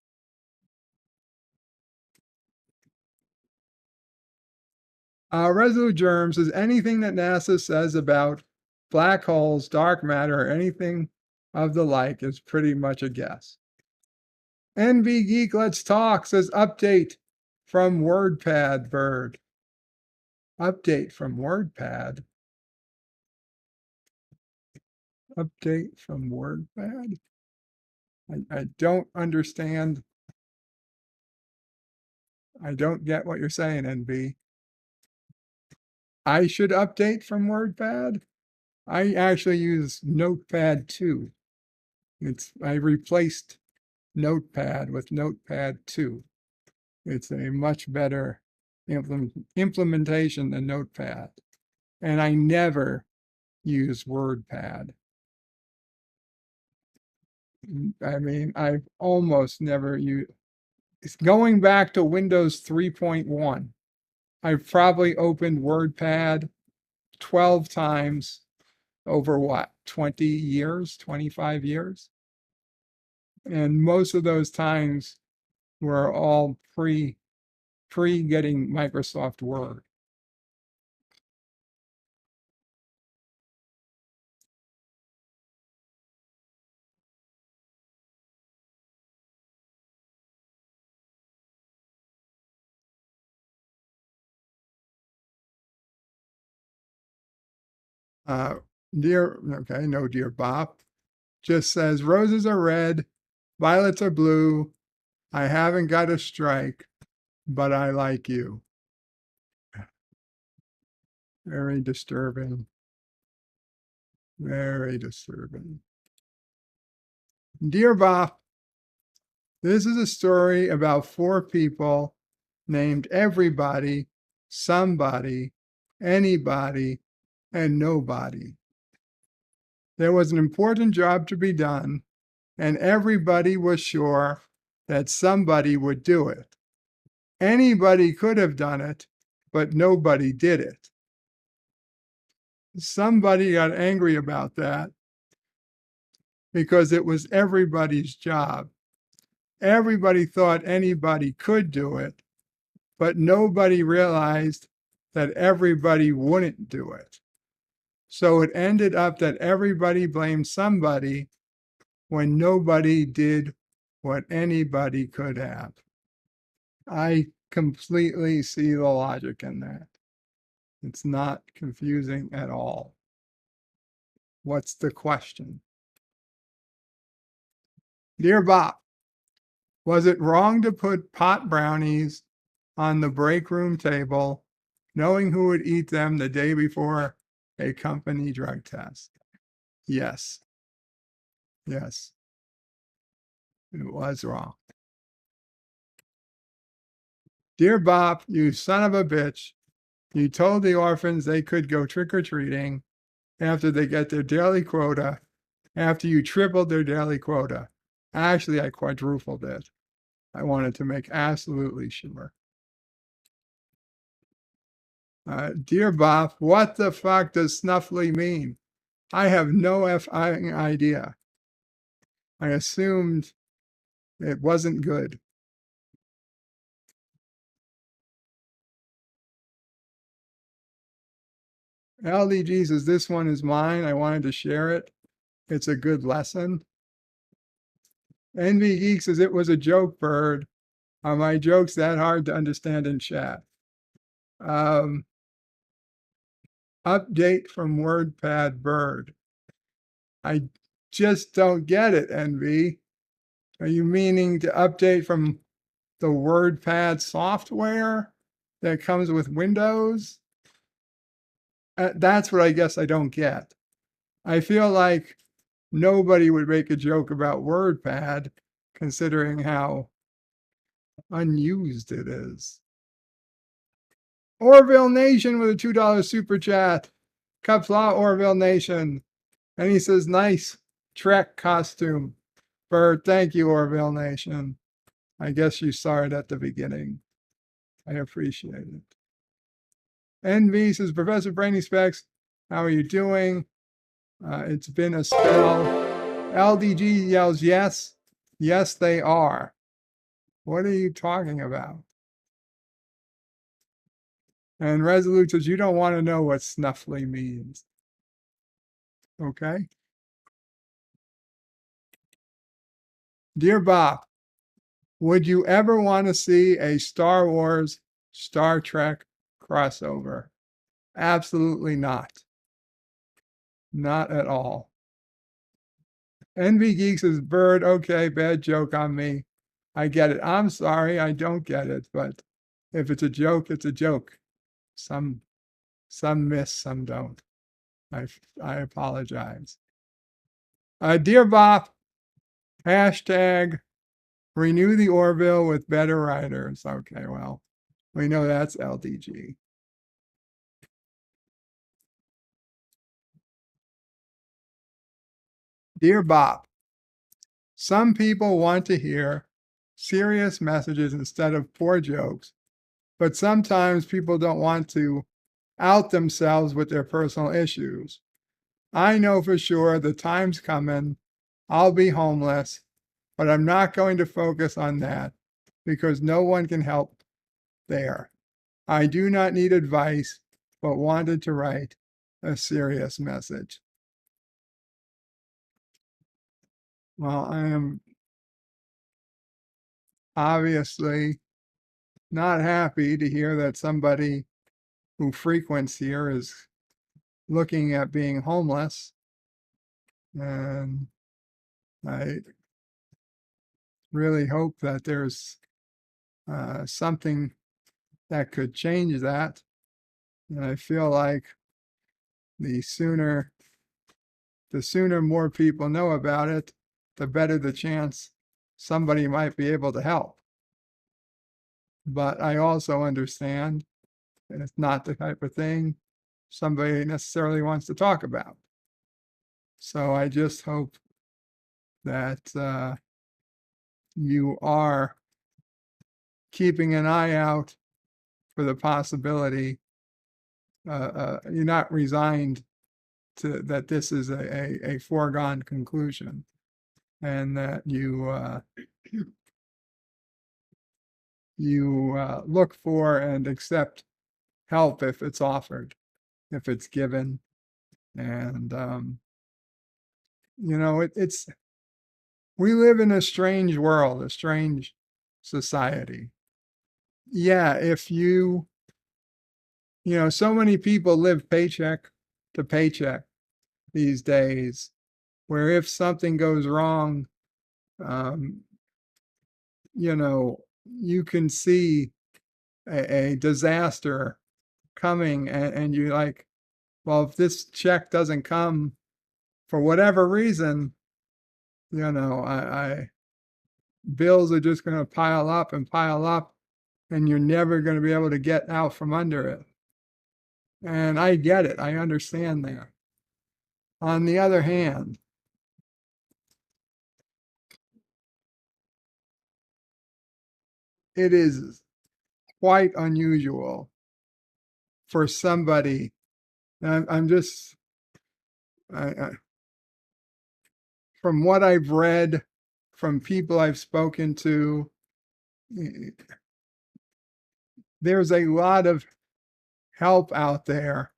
Resolute Germs is anything that NASA says about black holes, dark matter, or anything of the like is pretty much a guess. NV Geek Let's Talk says update from WordPad Bird. Update from WordPad. Update from WordPad. I don't understand. I don't get what you're saying, NV. I should update from WordPad? I actually use Notepad 2. I replaced Notepad with Notepad 2. It's a much better implementation than Notepad. And I never use WordPad. I mean, I've almost never used. It's going back to Windows 3.1. I've probably opened WordPad 12 times over what, 20 years, 25 years? And most of those times were all pre getting Microsoft Word. Dear Bop, just says roses are red, violets are blue. I haven't got a strike, but I like you. Very disturbing. Very disturbing. Dear Bop, this is a story about 4 people named everybody, somebody, anybody, and nobody. There was an important job to be done, and everybody was sure that somebody would do it. Anybody could have done it, but nobody did it. somebody got angry about that because it was everybody's job. Everybody thought anybody could do it, but nobody realized that everybody wouldn't do it. So it ended up that everybody blamed somebody when nobody did what anybody could have. I completely see the logic in that. It's not confusing at all. What's the question? Dear Bob, was it wrong to put pot brownies on the break room table, knowing who would eat them the day before a company drug test? Yes. Yes. It was wrong. Dear Bob, you son of a bitch, you told the orphans they could go trick-or-treating after they get their daily quota, after you tripled their daily quota. Actually, I quadrupled it. I wanted to make absolutely sure. Dear Bob, what the fuck does snuffly mean? I have no idea. I assumed it wasn't good. LDG says, this one is mine. I wanted to share it. It's a good lesson. Envy Geek says, it was a joke, Bird. Are my jokes that hard to understand in chat? Update from WordPad Bird. I just don't get it, Envy. Are you meaning to update from the WordPad software that comes with Windows? That's what I guess I don't get. I feel like nobody would make a joke about WordPad considering how unused it is. Orville Nation with a $2 super chat. Qapla Orville Nation. And he says, nice Trek costume. Bird, thank you, Orville Nation. I guess you saw it at the beginning. I appreciate it. NV says, Professor Brainy Specs, how are you doing? It's been a spell. LDG yells, yes. Yes, they are. What are you talking about? And Resolute says, you don't want to know what snuffly means. Okay. Dear Bob, would you ever want to see a Star Wars, Star Trek crossover? Absolutely not. Not at all. Envy Geeks says, Bird, okay, bad joke on me. I get it. I'm sorry, I don't get it, but if it's a joke, it's a joke. Some miss, some don't. I apologize. Dear Bob, hashtag renew the Orville with better writers. Okay, well, we know that's LDG. Dear Bob, some people want to hear serious messages instead of poor jokes, but sometimes people don't want to out themselves with their personal issues. I know for sure the time's coming. I'll be homeless, but I'm not going to focus on that because no one can help there. I do not need advice, but wanted to write a serious message. Well, I am obviously not happy to hear that somebody who frequents here is looking at being homeless. And I really hope that there's something that could change that. And I feel like the sooner more people know about it, the better the chance somebody might be able to help. But I also understand that it's not the type of thing somebody necessarily wants to talk about. So I just hope that you are keeping an eye out for the possibility. You're not resigned that this is a foregone conclusion, and that you look for and accept help if it's offered, if it's given. And it's we live in a strange world, a strange society. Yeah, if so many people live paycheck to paycheck these days, where if something goes wrong, um, you can see a disaster coming, and you're like, well, if this check doesn't come for whatever reason, I bills are just going to pile up and pile up, and you're never going to be able to get out from under it. And I get it. I understand that. On the other hand, it is quite unusual for somebody. And I'm just, from what I've read, from people I've spoken to, there's a lot of help out there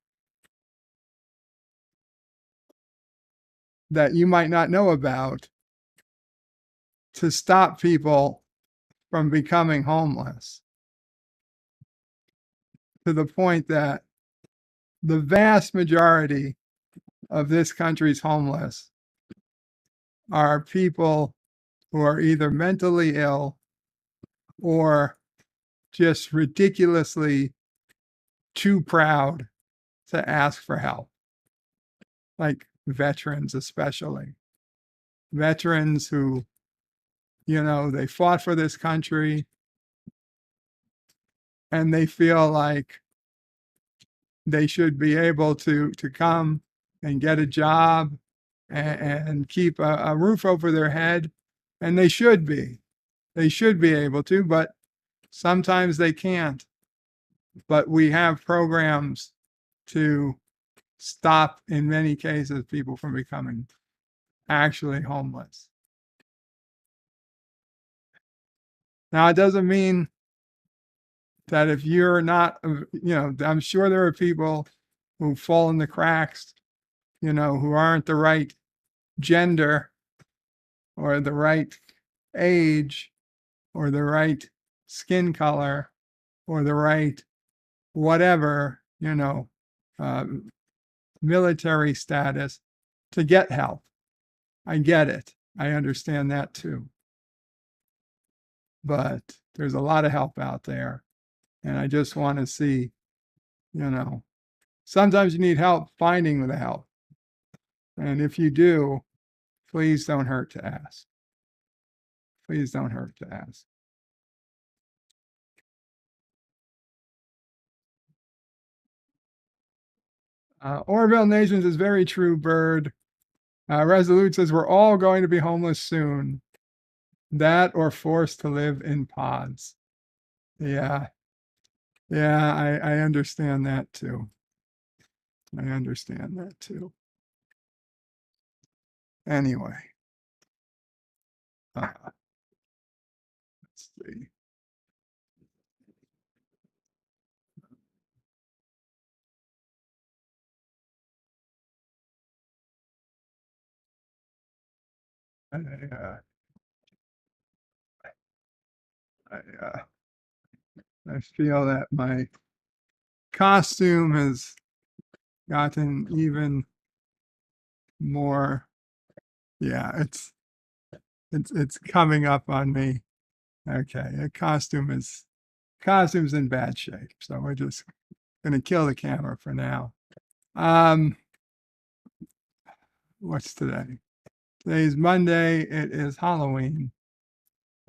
that you might not know about to stop people from becoming homeless, to the point that the vast majority of this country's homeless are people who are either mentally ill or just ridiculously too proud to ask for help, like veterans, especially veterans who, they fought for this country, and they feel like they should be able to come and get a job and keep a roof over their head. And they should be able to, but sometimes they can't. But we have programs to stop, in many cases, people from becoming actually homeless. Now, it doesn't mean that if you're not, I'm sure there are people who fall in the cracks, who aren't the right gender or the right age or the right skin color or the right whatever, military status to get help. I get it. I understand that too. But there's a lot of help out there. And I just want to see, sometimes you need help finding the help. And if you do, please don't hurt to ask. Please don't hurt to ask. Orville Nations is very true, Bird. Resolute says we're all going to be homeless soon. That or forced to live in pods. Yeah. Yeah, I understand that too. I understand that too. Anyway. Let's see. I feel that my costume has gotten even more. Yeah, it's coming up on me. Okay, the costume's in bad shape, so we're just gonna kill the camera for now. What's today? Today's Monday. It is Halloween.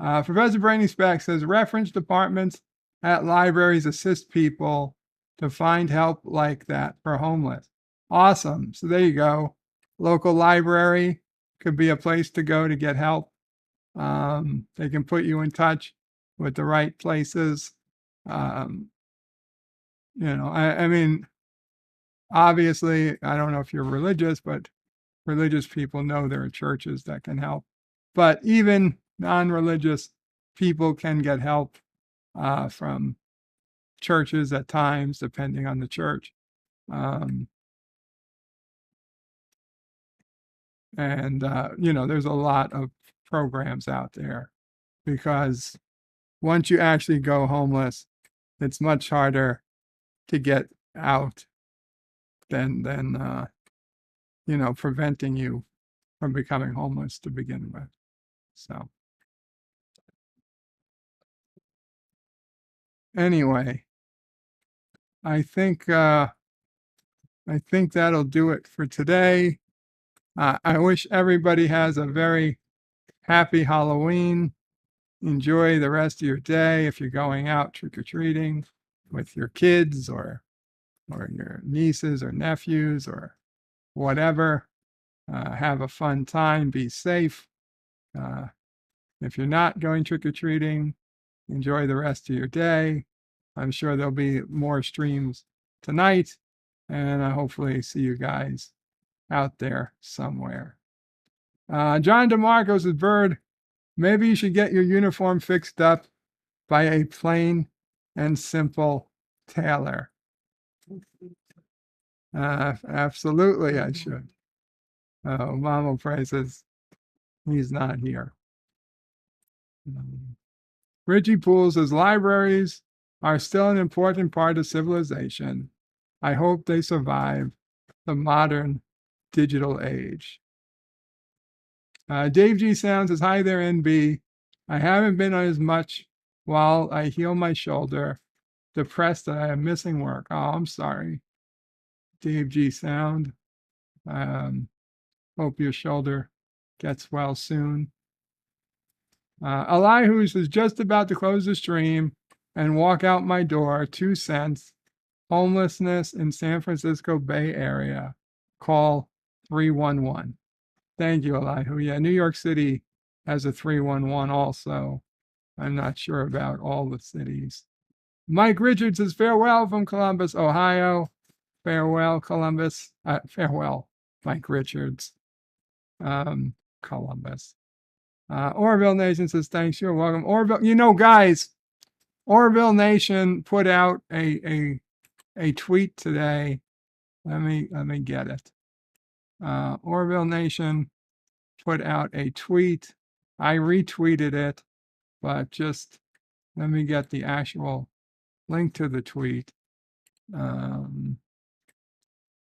Professor Brainy Speck says reference departments at libraries assist people to find help like that for homeless. Awesome. So there you go. Local library could be a place to go to get help. They can put you in touch with the right places. I mean, Obviously, I don't know if you're religious, but religious people know there are churches that can help. But even non-religious people can get help from churches at times, depending on the church. There's a lot of programs out there because once you actually go homeless, it's much harder to get out than preventing you from becoming homeless to begin with. So anyway, I think that'll do it for today. I wish everybody has a very happy Halloween. Enjoy the rest of your day if you're going out trick-or-treating with your kids or your nieces or nephews or whatever. Have a fun time. Be safe. If you're not going trick-or-treating, enjoy the rest of your day. I'm sure there'll be more streams tonight, and I hopefully see you guys out there somewhere. John DeMarco says, Bird, maybe you should get your uniform fixed up by a plain and simple tailor. Absolutely, I should. Mama Price says he's not here. Richie Poole says libraries are still an important part of civilization. I hope they survive the modern digital age. Dave G. Sound says, hi there, NB. I haven't been on as much while I heal my shoulder. Depressed that I am missing work. Oh, I'm sorry. Dave G. Sound. Hope your shoulder gets well soon. Elihu is just about to close the stream and walk out my door. 2 cents. Homelessness in San Francisco Bay Area. Call 311. Thank you, Elihu. Yeah, New York City has a 311 also. I'm not sure about all the cities. Mike Richards says farewell from Columbus, Ohio. Farewell, Columbus. Farewell, Mike Richards. Columbus. Orville Nation says, thanks, you're welcome. Orville, guys, Orville Nation put out a tweet today. Let me get it. Orville Nation put out a tweet. I retweeted it, but just let me get the actual link to the tweet.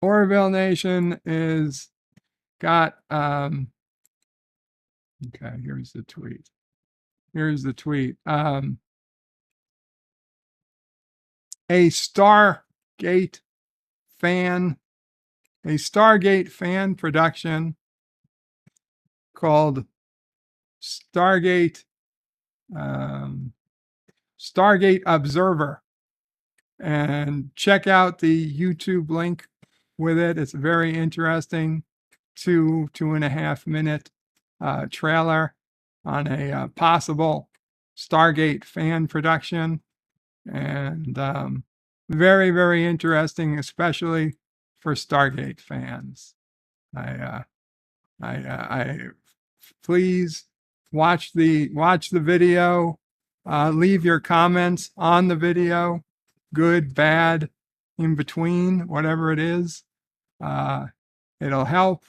Orville Nation is got okay, here's the tweet. A Stargate fan production called Stargate Observer. And check out the YouTube link with it. It's very interesting. 2.5 minute trailer on a possible Stargate fan production. And very, very interesting, especially for Stargate fans. I please watch the video. Leave your comments on the video, good, bad, in between, whatever it is. It'll help,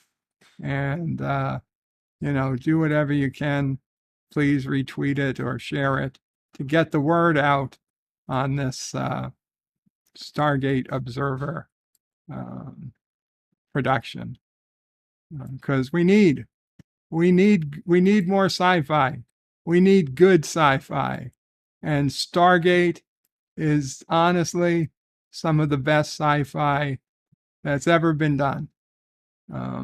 and do whatever you can. Please retweet it or share it to get the word out on this Stargate Observer production, because we need more sci-fi. We need good sci-fi, and Stargate is honestly some of the best sci-fi that's ever been done. I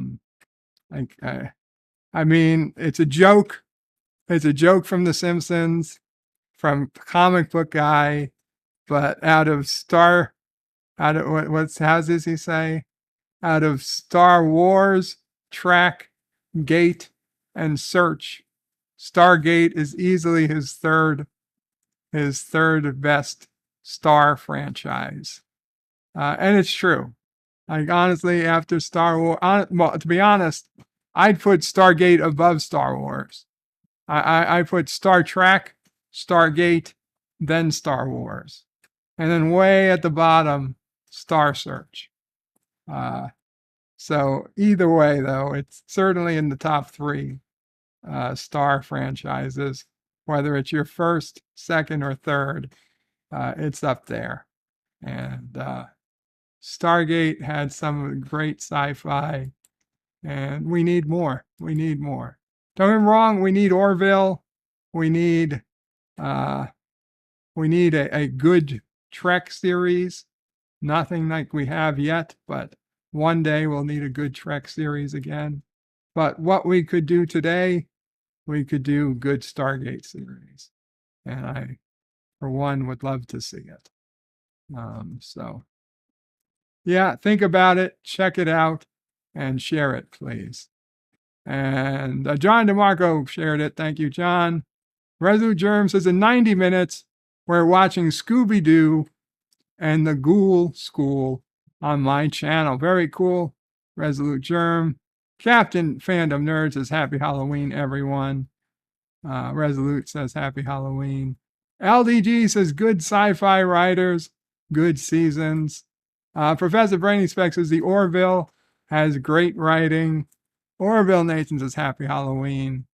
mean, it's a joke. It's a joke from The Simpsons, from Comic Book Guy, but how does he say? Out of Star Wars, Track, Gate, and Search, Stargate is easily his third best Star franchise. And it's true. Like, honestly, after Star Wars, well, to be honest, I'd put Stargate above Star Wars. I put Star Trek, Stargate, then Star Wars. And then way at the bottom, Star Search. So either way, though, it's certainly in the top 3 Star franchises. Whether it's your first, second, or third, it's up there. And Stargate had some great sci-fi, and we need more. We need more. Don't get me wrong, we need Orville. We need a good Trek series. Nothing like we have yet, but one day we'll need a good Trek series again. But what we could do today, we could do good Stargate series. And I, for one, would love to see it. So, yeah, think about it, check it out, and share it, please. And John DeMarco shared it. Thank you, John. Resolute Germ says in 90 minutes, we're watching Scooby-Doo and the Ghoul School on my channel. Very cool. Resolute Germ. Captain Fandom Nerd says happy Halloween, everyone. Resolute says happy Halloween. LDG says good sci-fi writers, good seasons. Professor Brainy Specs says the Orville has great writing. Orville Nation says happy Halloween.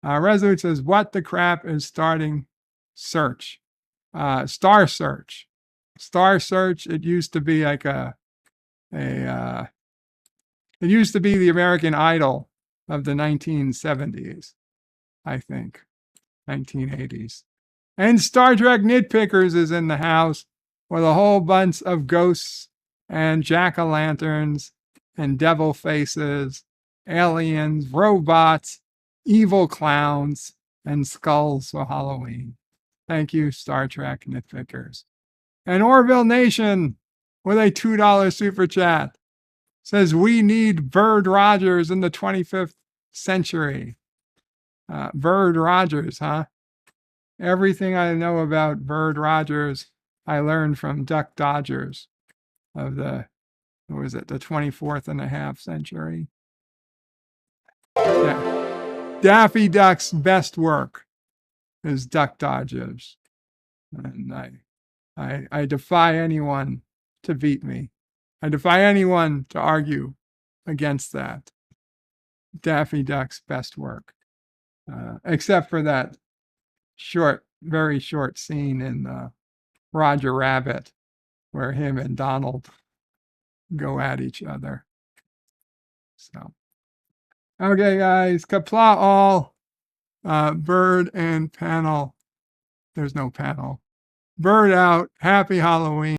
Resolute says what the crap is starting search. Star Search. Star Search, it used to be like it used to be the American Idol of the 1970s, I think, 1980s. And Star Trek Nitpickers is in the house with a whole bunch of ghosts and jack-o'-lanterns and devil faces, aliens, robots, evil clowns, and skulls for Halloween. Thank you, Star Trek Nitpickers. And Orville Nation with a $2 super chat says, we need Bird Rogers in the 25th century. Bird Rogers, huh? Everything I know about Bird Rogers, I learned from Duck Dodgers of the 24th and a half century. Yeah. Daffy Duck's best work is Duck Dodgers. And I defy anyone to beat me. I defy anyone to argue against that. Daffy Duck's best work. Except for that very short scene in Roger Rabbit where him and Donald go at each other. So, okay, guys, Qapla all. Bird and panel. There's no panel. Bird out. Happy Halloween.